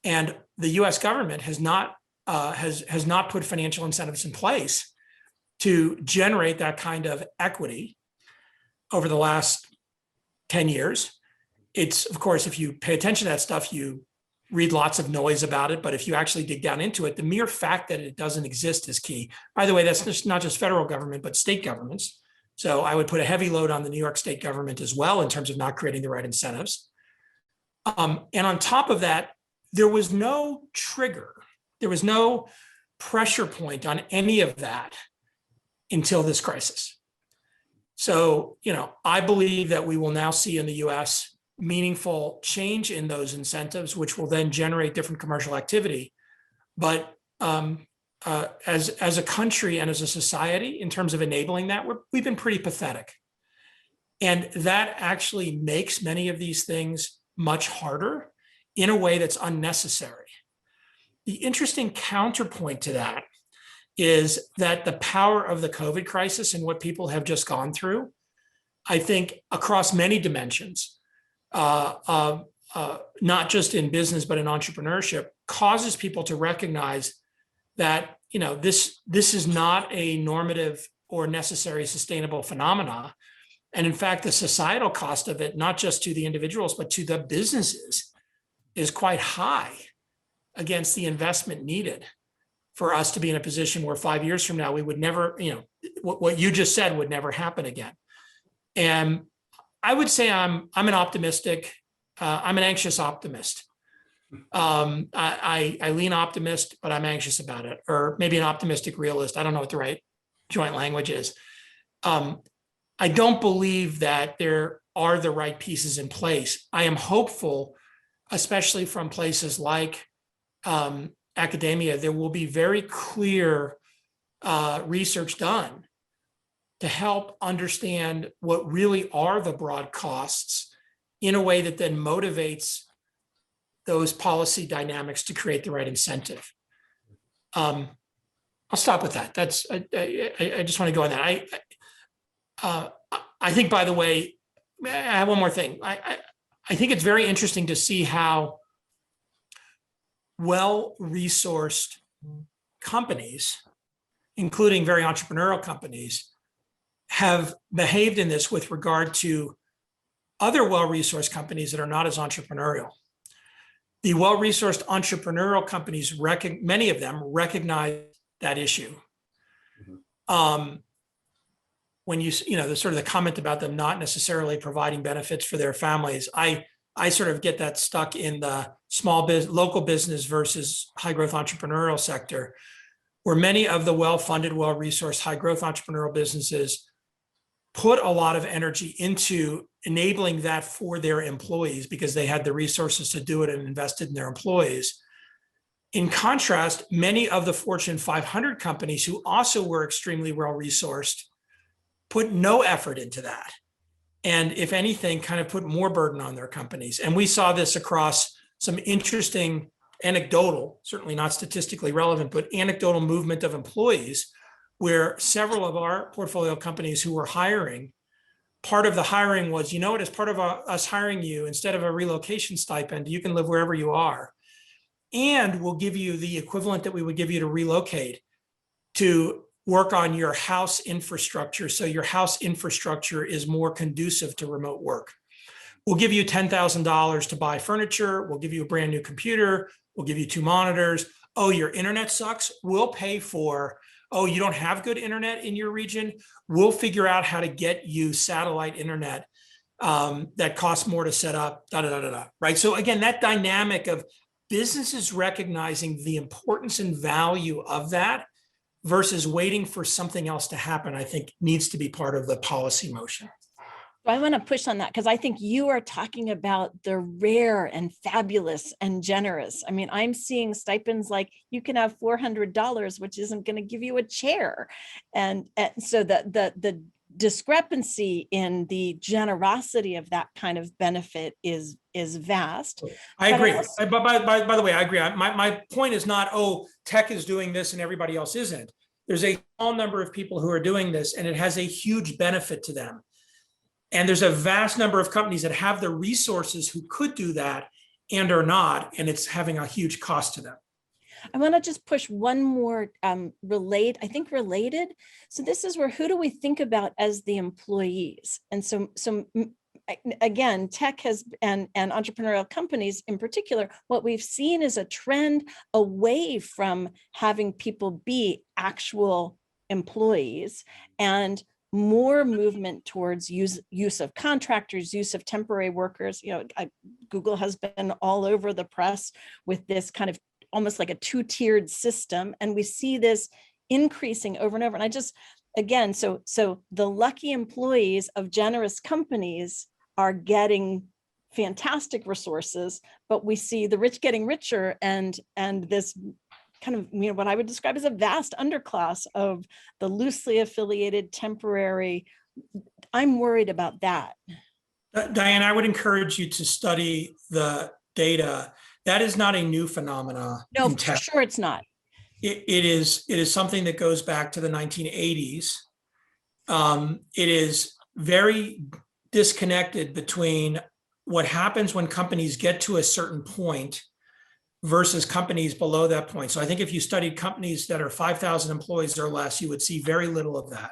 And the US government has not put financial incentives in place to generate that kind of equity over the last 10 years. It's, of course, if you pay attention to that stuff, you read lots of noise about it, but if you actually dig down into it, the mere fact that it doesn't exist is key. By the way, that's not just federal government, but state governments. So I would put a heavy load on the New York state government as well in terms of not creating the right incentives. And on top of that, there was no trigger. There was no pressure point on any of that until this crisis. So, I believe that we will now see in the US meaningful change in those incentives, which will then generate different commercial activity. But as a country and as a society, in terms of enabling that, we've been pretty pathetic. And that actually makes many of these things much harder in a way that's unnecessary. The interesting counterpoint to that is that the power of the COVID crisis and what people have just gone through, I think across many dimensions, not just in business, but in entrepreneurship, causes people to recognize that, this is not a normative or necessary sustainable phenomena. And in fact, the societal cost of it, not just to the individuals, but to the businesses, is quite high against the investment needed for us to be in a position where 5 years from now, we would never, what you just said would never happen again. And I would say I'm an optimistic I'm an anxious optimist. I lean optimist, but I'm anxious about it, or maybe an optimistic realist. I don't know what the right joint language is. I don't believe that there are the right pieces in place. I am hopeful, especially from places like academia, there will be very clear research done to help understand what really are the broad costs in a way that then motivates those policy dynamics to create the right incentive. I'll stop with that. That's I just want to go on that. I think, by the way, I have one more thing. I think it's very interesting to see how well-resourced companies, including very entrepreneurial companies, have behaved in this with regard to other well-resourced companies that are not as entrepreneurial. The well-resourced entrepreneurial companies, many of them recognize that issue. When the sort of the comment about them not necessarily providing benefits for their families, I sort of get that stuck in the local business versus high growth entrepreneurial sector, where many of the well-funded, well-resourced, high growth entrepreneurial businesses put a lot of energy into enabling that for their employees because they had the resources to do it and invested in their employees. In contrast, many of the Fortune 500 companies who also were extremely well-resourced put no effort into that. And if anything, kind of put more burden on their companies. And we saw this across some interesting anecdotal, certainly not statistically relevant, but anecdotal movement of employees, where several of our portfolio companies who were hiring, part of the hiring was, as part of us hiring you, instead of a relocation stipend, you can live wherever you are. And we'll give you the equivalent that we would give you to relocate to work on your house infrastructure. So your house infrastructure is more conducive to remote work. We'll give you $10,000 to buy furniture. We'll give you a brand new computer. We'll give you 2 monitors. Oh, your internet sucks. We'll pay for, oh, you don't have good internet in your region. We'll figure out how to get you satellite internet that costs more to set up, right? So again, that dynamic of businesses recognizing the importance and value of that versus waiting for something else to happen, I think needs to be part of the policy motion. I want to push on that because I think you are talking about the rare and fabulous and generous. I mean, I'm seeing stipends like you can have $400, which isn't going to give you a chair. And so the discrepancy in the generosity of that kind of benefit is vast. I agree. By the way, I agree. My point is not, oh, tech is doing this and everybody else isn't. There's a small number of people who are doing this and it has a huge benefit to them. And there's a vast number of companies that have the resources who could do that and are not, and it's having a huge cost to them. I want to just push one more related. So this is where, who do we think about as the employees? And so again, tech has, and entrepreneurial companies in particular, what we've seen is a trend away from having people be actual employees and more movement towards use of contractors, use of temporary workers. Google has been all over the press with this kind of almost like a 2-tiered system. And we see this increasing over and over. And I just, again, so the lucky employees of generous companies are getting fantastic resources, but we see the rich getting richer and this kind of, what I would describe as a vast underclass of the loosely affiliated temporary. I'm worried about that. Diane, I would encourage you to study the data. That is not a new phenomena. No, for sure it's not. It is something that goes back to the 1980s. It is very disconnected between what happens when companies get to a certain point versus companies below that point. So I think if you studied companies that are 5,000 employees or less, you would see very little of that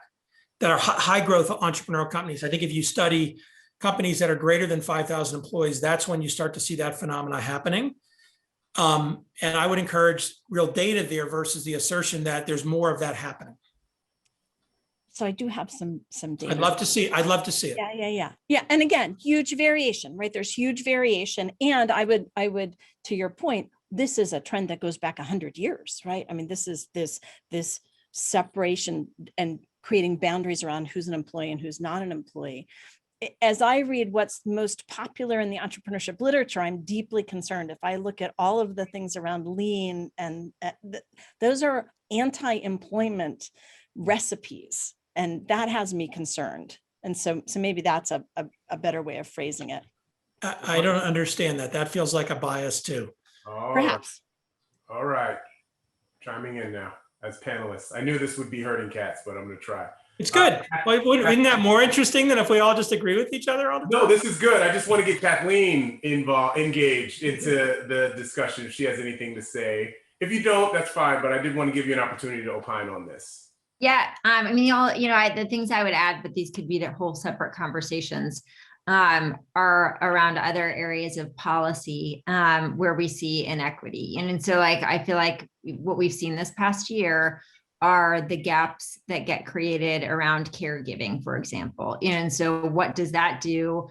are high growth entrepreneurial companies. I think if you study companies that are greater than 5,000 employees, that's when you start to see that phenomena happening. And I would encourage real data there versus the assertion that there's more of that happening. So I do have some data. I'd love to see it. Yeah. And again, huge variation, right? There's huge variation. And I would, to your point, this is a trend that goes back 100 years, right? I mean, this is this separation and creating boundaries around who's an employee and who's not an employee. As I read what's most popular in the entrepreneurship literature, I'm deeply concerned. If I look at all of the things around lean, and those are anti-employment recipes, and that has me concerned. And so maybe that's a better way of phrasing it. I don't understand that. That feels like a bias too. Oh, Perhaps. all right. Chiming in now as panelists. I knew this would be hurting cats, but I'm going to try. It's good. Isn't that more interesting than if we all just agree with each other all the time? No, this is good. I just want to get Kathleen engaged into the discussion if she has anything to say. If you don't, that's fine, but I did want to give you an opportunity to opine on this. Yeah, I mean, the things I would add, but these could be the whole separate conversations, are around other areas of policy where we see inequity. And so like, I feel like what we've seen this past year are the gaps that get created around caregiving, for example. And so what does that do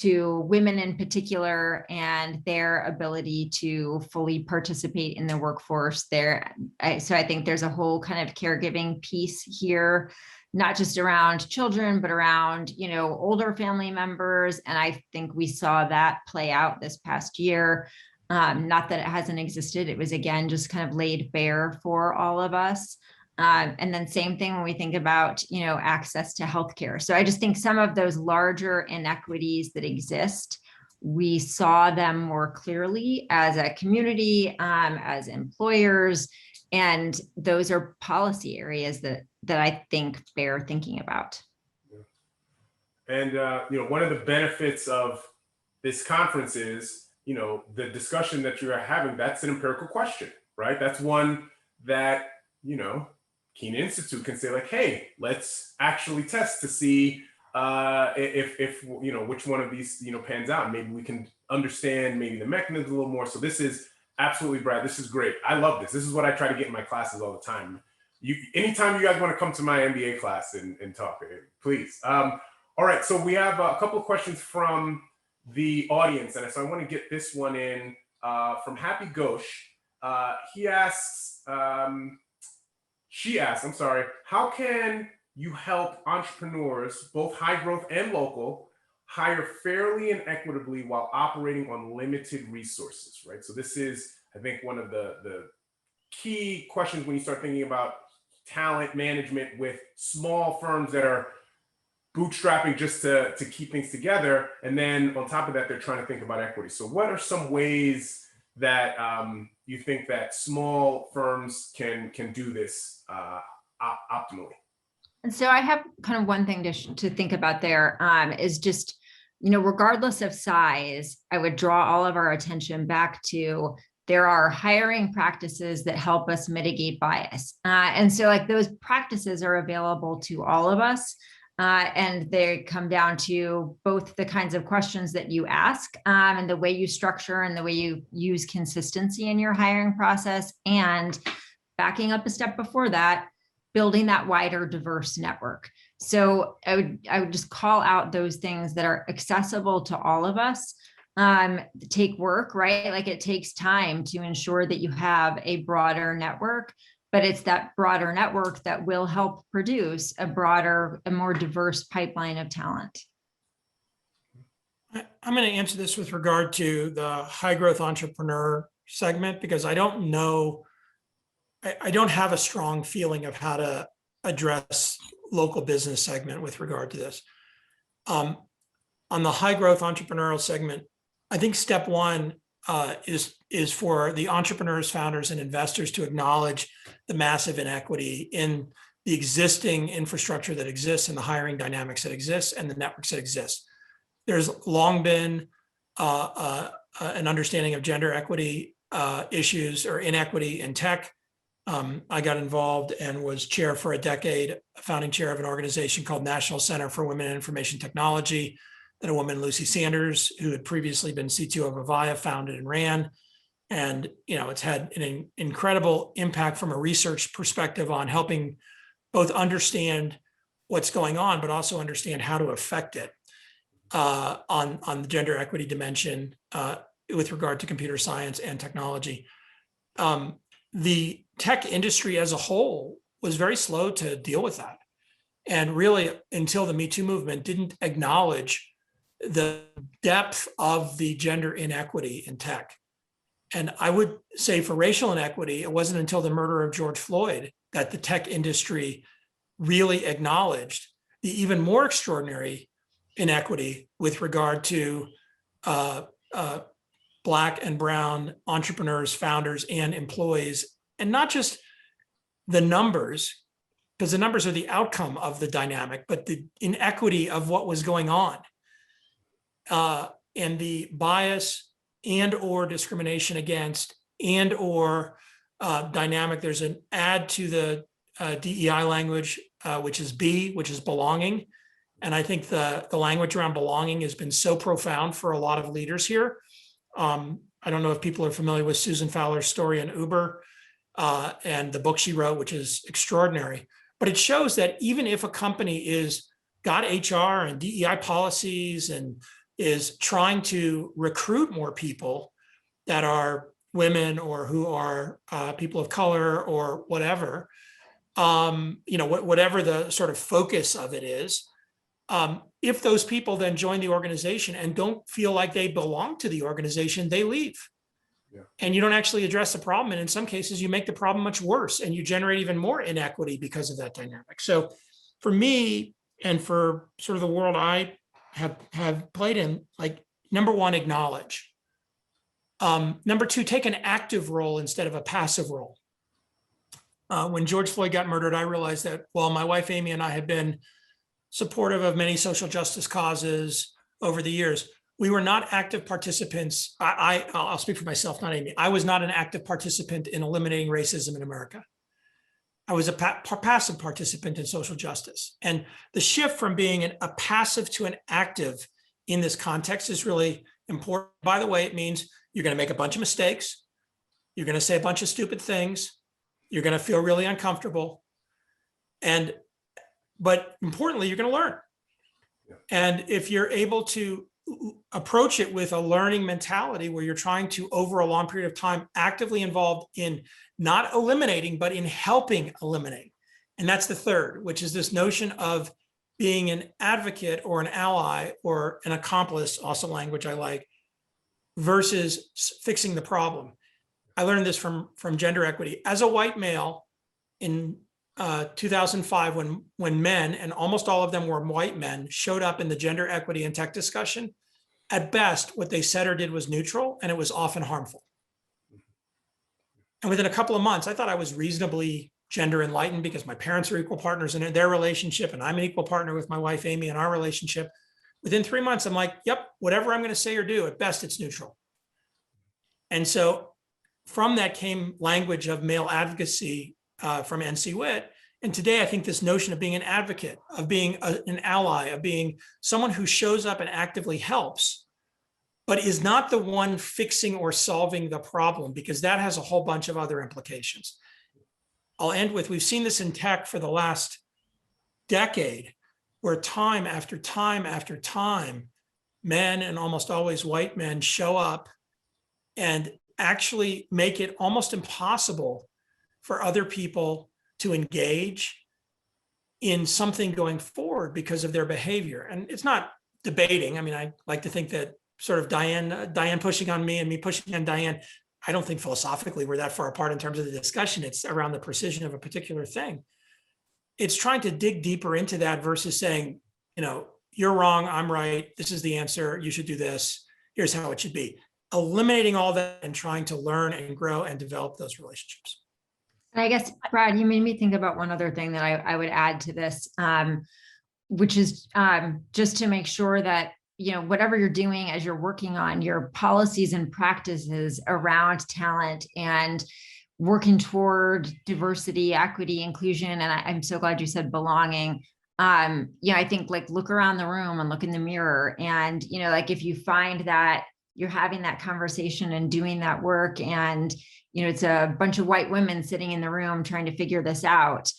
to women in particular and their ability to fully participate in the workforce there? So I think there's a whole kind of caregiving piece here, not just around children, but around, older family members. And I think we saw that play out this past year. Not that it hasn't existed. It was, again, just kind of laid bare for all of us. And then same thing when we think about, access to healthcare. So I just think some of those larger inequities that exist, we saw them more clearly as a community, as employers, and those are policy areas that I think bear thinking about. And, one of the benefits of this conference is, the discussion that you're having, that's an empirical question, right? That's one that, Kenan Institute can say like, hey, let's actually test to see if which one of these, pans out. Maybe we can understand maybe the mechanism a little more. So this is absolutely, Brad, this is great. I love this. This is what I try to get in my classes all the time. Anytime you guys want to come to my MBA class and talk, please. All right, so we have a couple of questions from the audience. And so I want to get this one in from Happy Ghosh. She asked, how can you help entrepreneurs, both high growth and local, hire fairly and equitably while operating on limited resources, right? So this is, I think, one of the key questions when you start thinking about talent management with small firms that are bootstrapping just to keep things together. And then on top of that, they're trying to think about equity. So what are some ways that you think that small firms can do this optimally? And so I have kind of one thing to think about there is just, regardless of size, I would draw all of our attention back to there are hiring practices that help us mitigate bias. And so like those practices are available to all of us. And they come down to both the kinds of questions that you ask and the way you structure and the way you use consistency in your hiring process, and backing up a step before that, building that wider, diverse network. So I would just call out those things that are accessible to all of us. Take work, right? Like it takes time to ensure that you have a broader network, but it's that broader network that will help produce a more diverse pipeline of talent. I'm going to answer this with regard to the high growth entrepreneur segment, because I don't know, I don't have a strong feeling of how to address local business segment with regard to this. On the high growth entrepreneurial segment, I think step one is for the entrepreneurs, founders, and investors to acknowledge the massive inequity in the existing infrastructure that exists and the hiring dynamics that exist and the networks that exist. There's long been an understanding of gender equity issues or inequity in tech. I got involved and was chair for a decade, founding chair of an organization called National Center for Women in Information Technology, that a woman, Lucy Sanders, who had previously been CTO of Avaya, founded and ran. And it's had an incredible impact from a research perspective on helping both understand what's going on, but also understand how to affect it on the gender equity dimension with regard to computer science and technology. The tech industry as a whole was very slow to deal with that. And really, until the Me Too movement, didn't acknowledge the depth of the gender inequity in tech. And I would say for racial inequity, it wasn't until the murder of George Floyd that the tech industry really acknowledged the even more extraordinary inequity with regard to Black and brown entrepreneurs, founders, and employees, and not just the numbers, because the numbers are the outcome of the dynamic, but the inequity of what was going on, and the bias and or discrimination against and or dynamic. There's an add to the DEI language, which is B, which is belonging. And I think the language around belonging has been so profound for a lot of leaders here. I don't know if people are familiar with Susan Fowler's story in Uber and the book she wrote, which is extraordinary. But it shows that even if a company is got HR and DEI policies and is trying to recruit more people that are women or who are people of color or whatever, whatever the sort of focus of it is, if those people then join the organization and don't feel like they belong to the organization, they leave. Yeah. And you don't actually address the problem. And in some cases, you make the problem much worse and you generate even more inequity because of that dynamic. So for me, and for sort of the world I have played in, like, number one, acknowledge. Number two, take an active role instead of a passive role. When George Floyd got murdered, I realized that while my wife, Amy, and I had been supportive of many social justice causes over the years, we were not active participants. I'll speak for myself, not Amy. I was not an active participant in eliminating racism in America. I was a passive participant in social justice. And the shift from being a passive to an active in this context is really important. By the way, it means you're going to make a bunch of mistakes. You're going to say a bunch of stupid things. You're going to feel really uncomfortable. But importantly, you're going to learn. Yeah. And if you're able to approach it with a learning mentality where you're trying to, over a long period of time, actively involved in not eliminating, but in helping eliminate. And that's the third, which is this notion of being an advocate or an ally or an accomplice, also language I like, versus fixing the problem. I learned this from gender equity. As a white male in 2005, when men, and almost all of them were white men, showed up in the gender equity and tech discussion, at best, what they said or did was neutral, and it was often harmful. And within a couple of months, I thought I was reasonably gender enlightened because my parents are equal partners in their relationship, and I'm an equal partner with my wife, Amy, in our relationship. Within 3 months, I'm like, yep, whatever I'm going to say or do, at best, it's neutral. And so from that came language of male advocacy from NC Witt. And today, I think this notion of being an advocate, of being an ally, of being someone who shows up and actively helps, but is not the one fixing or solving the problem, because that has a whole bunch of other implications. I'll end with, we've seen this in tech for the last decade, where time after time after time, men, and almost always white men, show up and actually make it almost impossible for other people to engage in something going forward because of their behavior. And it's not debating. I mean, I like to think that sort of Diane pushing on me and me pushing on Diane, I don't think philosophically we're that far apart in terms of the discussion. It's around the precision of a particular thing. It's trying to dig deeper into that versus saying, you're wrong, I'm right, this is the answer, you should do this, here's how it should be. Eliminating all that and trying to learn and grow and develop those relationships. I guess, Brad, you made me think about one other thing that I would add to this, which is just to make sure that, whatever you're doing as you're working on your policies and practices around talent and working toward diversity, equity, inclusion. And I'm so glad you said belonging. I think, like, look around the room and look in the mirror. And, if you find that you're having that conversation and doing that work, and it's a bunch of white women sitting in the room trying to figure this out,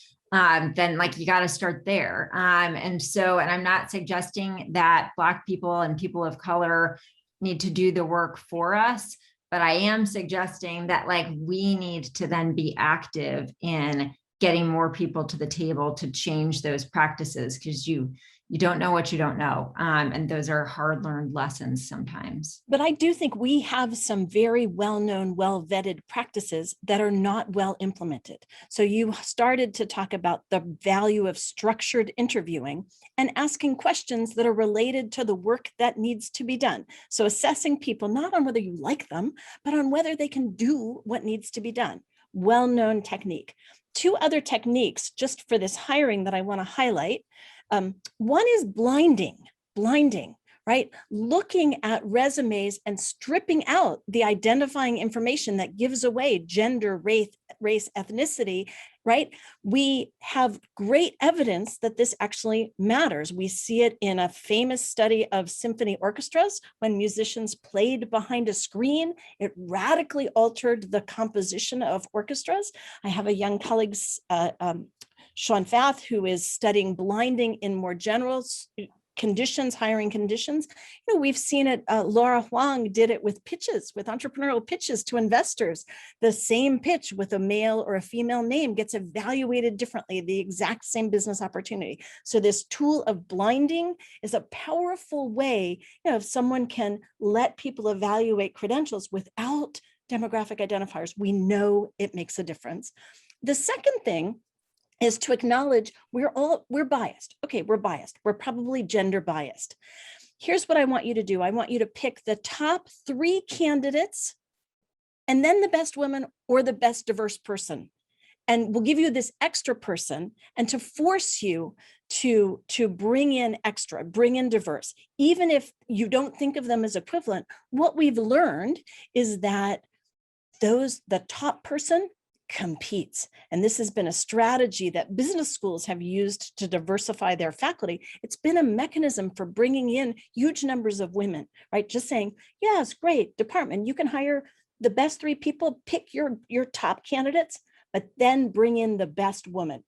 then like you got to start there. And I'm not suggesting that Black people and people of color need to do the work for us, but I am suggesting that like we need to then be active in getting more people to the table to change those practices, because you don't know what you don't know. And those are hard learned lessons sometimes. But I do think we have some very well-known, well-vetted practices that are not well implemented. So you started to talk about the value of structured interviewing and asking questions that are related to the work that needs to be done. So assessing people not on whether you like them, but on whether they can do what needs to be done. Well-known technique. Two other techniques just for this hiring that I want to highlight. One is blinding, right? Looking at resumes and stripping out the identifying information that gives away gender, race, ethnicity, right? We have great evidence that this actually matters. We see it in a famous study of symphony orchestras. When musicians played behind a screen, it radically altered the composition of orchestras. I have a young colleague, Sean Fath, who is studying blinding in more general conditions, hiring conditions. You know, we've seen it, Laura Huang did it with pitches, with entrepreneurial pitches to investors. The same pitch with a male or a female name gets evaluated differently, the exact same business opportunity. So this tool of blinding is a powerful way, you know, if someone can let people evaluate credentials without demographic identifiers, we know it makes a difference. The second thing is to acknowledge we're biased. Okay, we're biased. We're probably gender biased. Here's what I want you to do. I want you to pick the top 3 candidates and then the best woman or the best diverse person. And we'll give you this extra person and to force you to bring in extra, bring in diverse. Even if you don't think of them as equivalent, what we've learned is that the top person competes. And this has been a strategy that business schools have used to diversify their faculty. It's been a mechanism for bringing in huge numbers of women, right? Just saying, yes, great department, you can hire the best 3 people, pick your top candidates, but then bring in the best woman.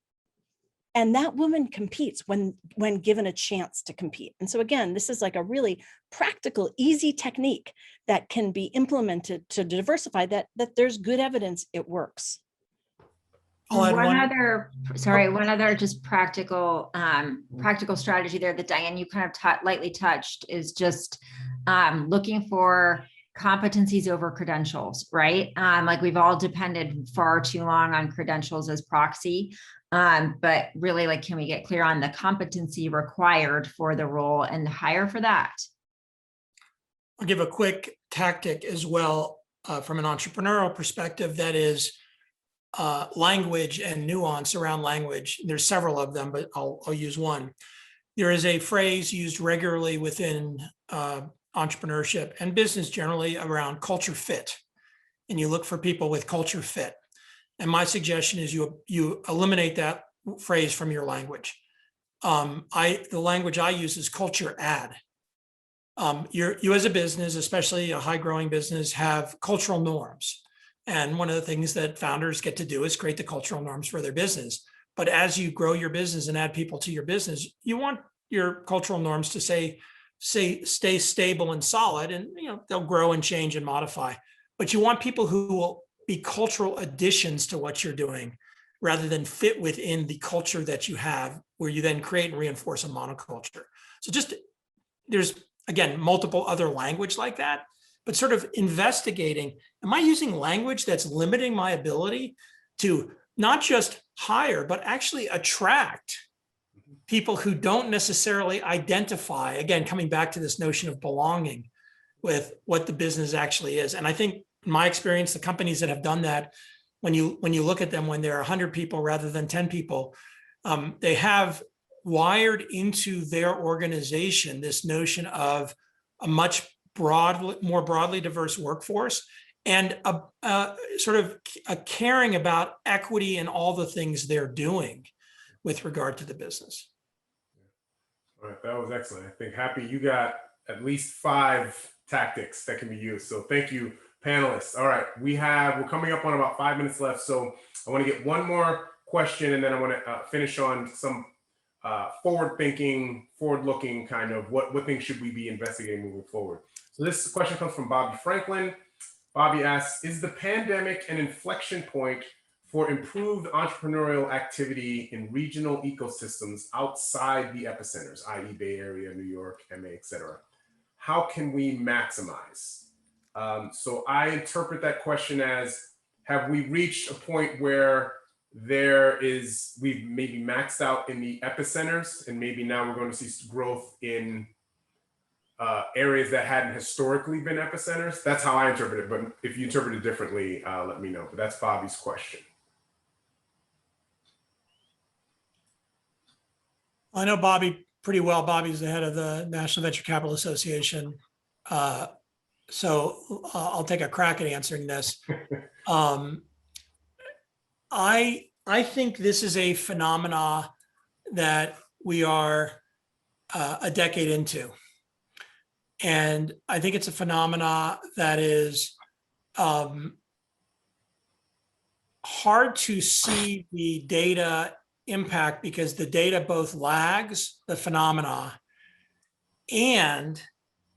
And that woman competes when given a chance to compete. And so again, this is like a really practical, easy technique that can be implemented to diversify that there's good evidence it works. One other just practical strategy there that Diane, you kind of lightly touched is just looking for competencies over credentials, right? Like we've all depended far too long on credentials as proxy, but really, like, can we get clear on the competency required for the role and hire for that? I'll give a quick tactic as well from an entrepreneurial perspective, that is language and nuance around language. There's several of them, but I'll use one. There is a phrase used regularly within entrepreneurship and business generally around culture fit. And you look for people with culture fit. And my suggestion is you eliminate that phrase from your language. The language I use is culture add. You as a business, especially a high growing business, have cultural norms. And one of the things that founders get to do is create the cultural norms for their business. But as you grow your business and add people to your business, you want your cultural norms to stay stable and solid, and they'll grow and change and modify. But you want people who will be cultural additions to what you're doing rather than fit within the culture that you have, where you then create and reinforce a monoculture. So there's, again, multiple other language like that, but sort of investigating, am I using language that's limiting my ability to not just hire, but actually attract people who don't necessarily identify, again, coming back to this notion of belonging with what the business actually is. And I think in my experience, the companies that have done that, when you look at them, when they're 100 people rather than 10 people, they have wired into their organization this notion of a much more broadly diverse workforce, and a sort of a caring about equity in all the things they're doing with regard to the business. All right, that was excellent. I think, Happy, you got at least 5 tactics that can be used. So thank you, panelists. All right, we're coming up on about 5 minutes left. So I want to get one more question, and then I want to finish on some forward-looking kind of what things should we be investigating moving forward. So this question comes from Bobby Franklin. Bobby asks, is the pandemic an inflection point for improved entrepreneurial activity in regional ecosystems outside the epicenters, i.e. Bay Area, New York, MA, et cetera? How can we maximize? So I interpret that question as, have we reached a point where we've maybe maxed out in the epicenters, and maybe now we're going to see growth in areas that hadn't historically been epicenters? That's how I interpret it, but if you interpret it differently, let me know. But that's Bobby's question. I know Bobby pretty well. Bobby's the head of the National Venture Capital Association. So I'll take a crack at answering this. I think this is a phenomena that we are a decade into. And I think it's a phenomena that is hard to see the data impact, because the data both lags the phenomena, and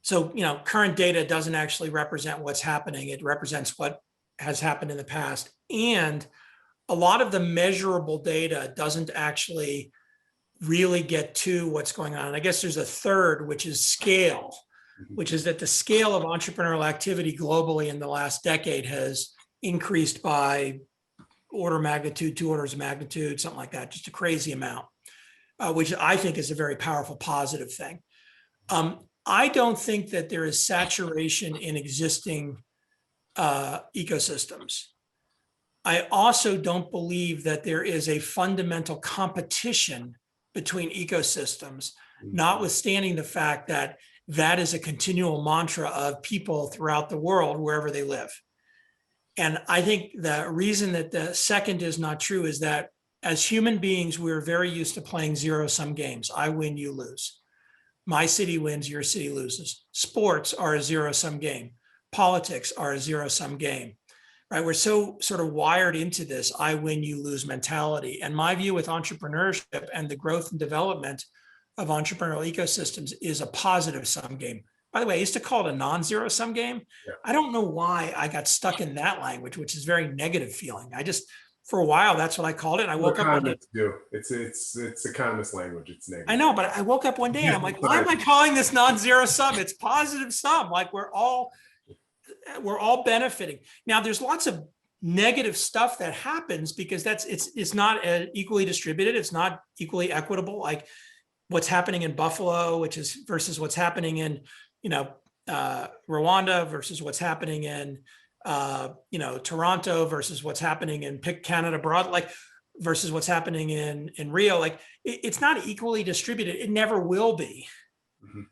so, current data doesn't actually represent what's happening. It represents what has happened in the past. And a lot of the measurable data doesn't actually really get to what's going on. And I guess there's a third, which is scale, which is that the scale of entrepreneurial activity globally in the last decade has increased by order of magnitude, 2 orders of magnitude, something like that, just a crazy amount, which I think is a very powerful positive thing. I don't think that there is saturation in existing ecosystems. I also don't believe that there is a fundamental competition between ecosystems, notwithstanding the fact that that is a continual mantra of people throughout the world, wherever they live. And I think the reason that the second is not true is that as human beings, we're very used to playing zero-sum games. I win, you lose. My city wins, your city loses. Sports are a zero-sum game. Politics are a zero-sum game, right? We're so sort of wired into this I win, you lose mentality. And my view with entrepreneurship and the growth and development of entrepreneurial ecosystems is a positive sum game. By the way, I used to call it a non-zero sum game. Yeah. I don't know why I got stuck in that language, which is very negative feeling. I just, for a while, that's what I called it. And I woke up one day. It's economist language. It's negative. I know, but I woke up one day and I'm like, why am I calling this non-zero sum? It's positive sum. Like we're all benefiting. Now, there's lots of negative stuff that happens because it's not equally distributed. It's not equally equitable. Like what's happening in Buffalo, which is versus what's happening in Rwanda versus what's happening in Toronto versus what's happening in Canada broad, like versus what's happening in Rio. Like it's not equally distributed. It never will be. Mm-hmm.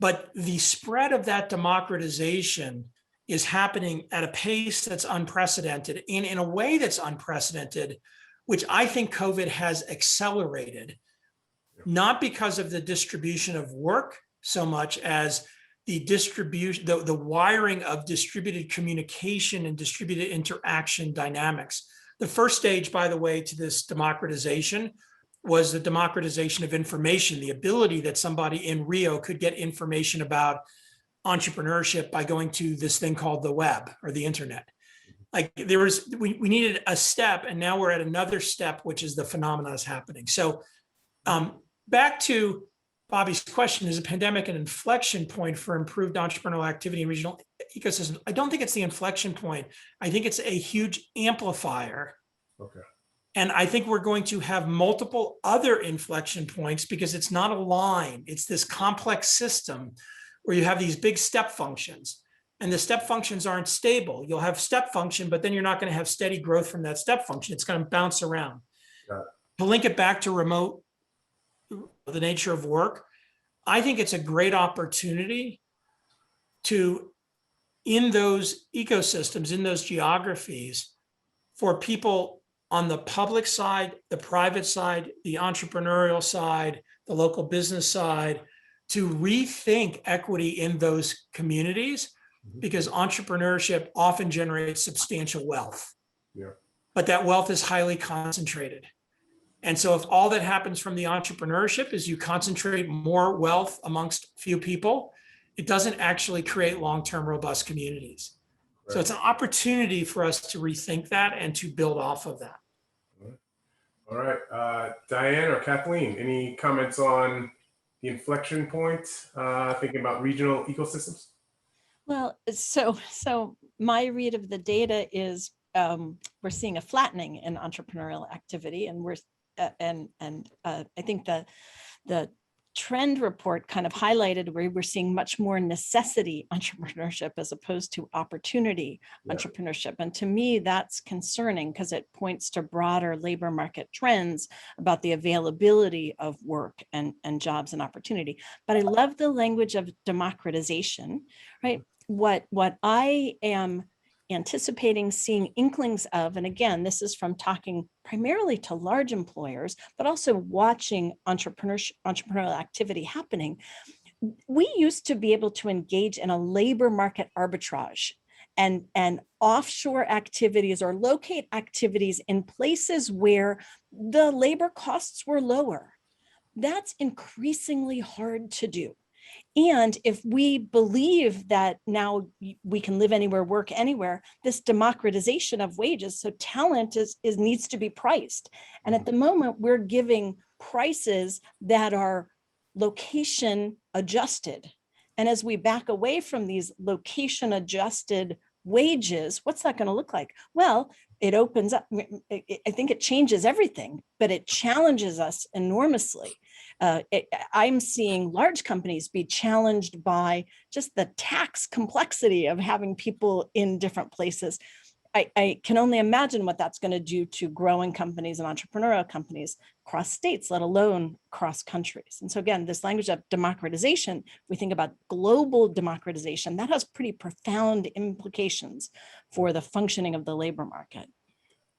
But the spread of that democratization is happening at a pace that's unprecedented, and in a way that's unprecedented, which I think COVID has accelerated, not because of the distribution of work so much as the distribution, the wiring of distributed communication and distributed interaction dynamics. The first stage, by the way, to this democratization was the democratization of information, the ability that somebody in Rio could get information about entrepreneurship by going to this thing called the web or the internet. Like we needed a step, and now we're at another step, which is the phenomena is happening. So back to Bobby's question, is a pandemic an inflection point for improved entrepreneurial activity in regional ecosystems? I don't think it's the inflection point. I think it's a huge amplifier. Okay. And I think we're going to have multiple other inflection points because it's not a line. It's this complex system where you have these big step functions, and the step functions aren't stable. You'll have step function, but then you're not going to have steady growth from that step function. It's going to bounce around. To link it back to remote, the nature of work, I think it's a great opportunity to, in those ecosystems, in those geographies, for people on the public side, the private side, the entrepreneurial side, the local business side, to rethink equity in those communities, because entrepreneurship often generates substantial wealth. Yeah. but that wealth is highly concentrated. And so if all that happens from the entrepreneurship is you concentrate more wealth amongst few people, it doesn't actually create long-term robust communities. Right. So it's an opportunity for us to rethink that and to build off of that. All right, Diane or Kathleen, any comments on the inflection point, thinking about regional ecosystems? Well, so my read of the data is we're seeing a flattening in entrepreneurial activity, and I think the trend report kind of highlighted where we're seeing much more necessity entrepreneurship as opposed to opportunity entrepreneurship. And to me, that's concerning because it points to broader labor market trends about the availability of work and jobs and opportunity. But I love the language of democratization, right? What I am anticipating seeing inklings of, and again, this is from talking primarily to large employers, but also watching entrepreneurial activity happening. We used to be able to engage in a labor market arbitrage and offshore activities or locate activities in places where the labor costs were lower. That's increasingly hard to do. And if we believe that now we can live anywhere, work anywhere, this democratization of wages, so talent needs to be priced. And at the moment, we're giving prices that are location adjusted. And as we back away from these location adjusted wages, what's that going to look like? Well, it opens up, I think it changes everything, but it challenges us enormously. I'm seeing large companies be challenged by just the tax complexity of having people in different places. I can only imagine what that's going to do to growing companies and entrepreneurial companies across states, let alone across countries. And so again, this language of democratization, we think about global democratization, that has pretty profound implications for the functioning of the labor market.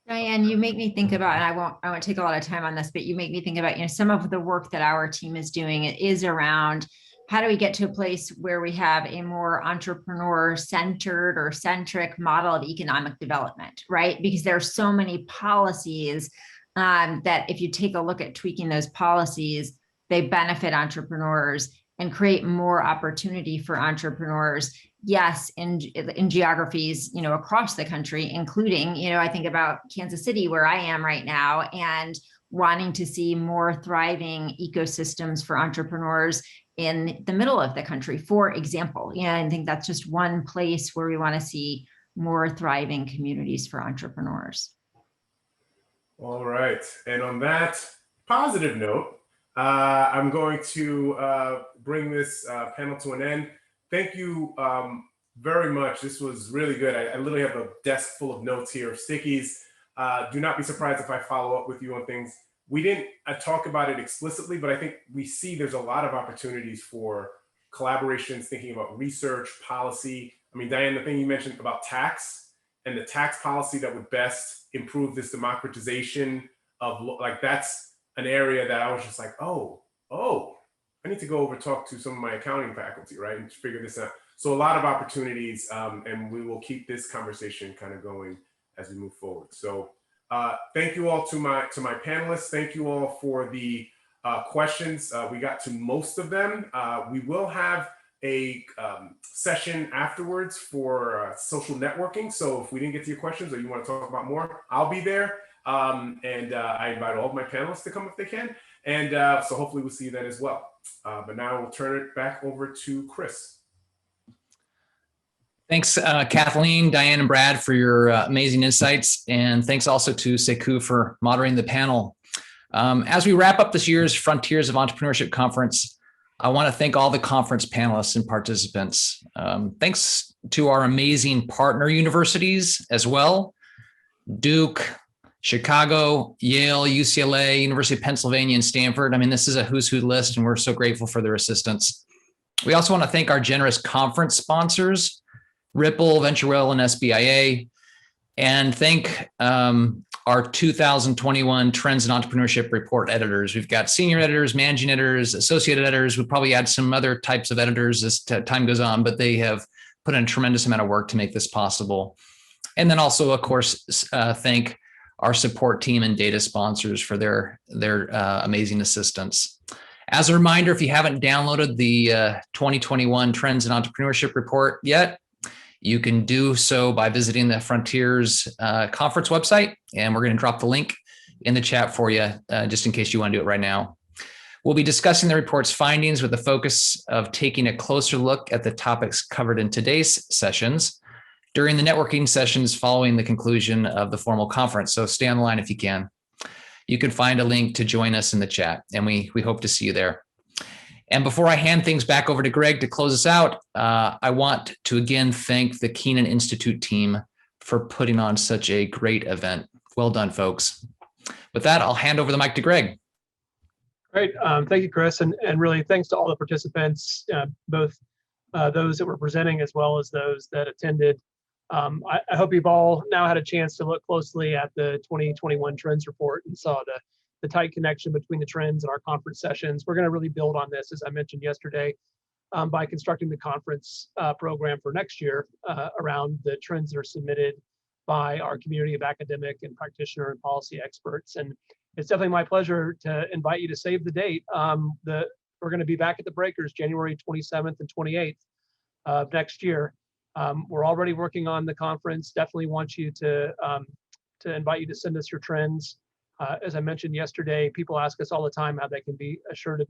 Diane, you make me think about, and I won't take a lot of time on this, but you make me think about, some of the work that our team is doing is around how do we get to a place where we have a more entrepreneur-centered or centric model of economic development, right? Because there are so many policies that if you take a look at tweaking those policies, they benefit entrepreneurs and create more opportunity for entrepreneurs. Yes, in geographies, across the country, including, I think about Kansas City, where I am right now, and wanting to see more thriving ecosystems for entrepreneurs in the middle of the country, for example. I think that's just one place where we want to see more thriving communities for entrepreneurs. All right. And on that positive note, I'm going to bring this panel to an end. Thank you very much. This was really good. I literally have a desk full of notes here, stickies. Do not be surprised if I follow up with you on things. We didn't talk about it explicitly, but I think we see there's a lot of opportunities for collaborations, thinking about research, policy. I mean, Diane, the thing you mentioned about tax and the tax policy that would best improve this democratization of, like, that's an area that I was just like, oh, I need to go over talk to some of my accounting faculty, right, and figure this out. So a lot of opportunities, and we will keep this conversation kind of going as we move forward. So thank you all to my panelists. Thank you all for the questions. We got to most of them. We will have a session afterwards for social networking. So if we didn't get to your questions or you want to talk about more, I'll be there. And I invite all of my panelists to come if they can. And so hopefully we'll see you then as well. But now we'll turn it back over to Chris. Thanks, Kathleen, Diane, and Brad for your amazing insights. And thanks also to Sekou for moderating the panel. As we wrap up this year's Frontiers of Entrepreneurship Conference, I want to thank all the conference panelists and participants. Thanks to our amazing partner universities as well, Duke, Chicago, Yale, UCLA, University of Pennsylvania, and Stanford. I mean, this is a who's who list, and we're so grateful for their assistance. We also want to thank our generous conference sponsors, Ripple, VentureWell, and SBIA, and thank our 2021 Trends in Entrepreneurship Report editors. We've got senior editors, managing editors, associate editors. We'll probably add some other types of editors as time goes on, but they have put in a tremendous amount of work to make this possible. And then also, of course, thank our support team and data sponsors for their amazing assistance. As a reminder, if you haven't downloaded the 2021 Trends in Entrepreneurship report yet, you can do so by visiting the Frontiers conference website, and we're going to drop the link in the chat for you, just in case you want to do it right now. We'll be discussing the report's findings with the focus of taking a closer look at the topics covered in today's sessions during the networking sessions following the conclusion of the formal conference. So stay on the line if you can. You can find a link to join us in the chat, and we hope to see you there. And before I hand things back over to Greg to close us out, I want to again thank the Kenan Institute team for putting on such a great event. Well done, folks. With that, I'll hand over the mic to Greg. Great. Thank you, Chris. And really thanks to all the participants, both those that were presenting as well as those that attended. I hope you've all now had a chance to look closely at the 2021 Trends Report and saw the tight connection between the trends and our conference sessions. We're going to really build on this, as I mentioned yesterday, by constructing the conference program for next year around the trends that are submitted by our community of academic and practitioner and policy experts. And it's definitely my pleasure to invite you to save the date. We're going to be back at the Breakers January 27th and 28th of next year. We're already working on the conference. Definitely want you to invite you to send us your trends. As I mentioned yesterday, people ask us all the time how they can be assured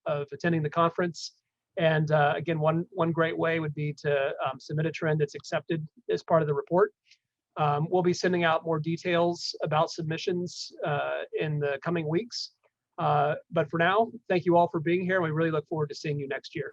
of attending the conference. And again, one great way would be to submit a trend that's accepted as part of the report. We'll be sending out more details about submissions in the coming weeks. But for now, thank you all for being here. We really look forward to seeing you next year.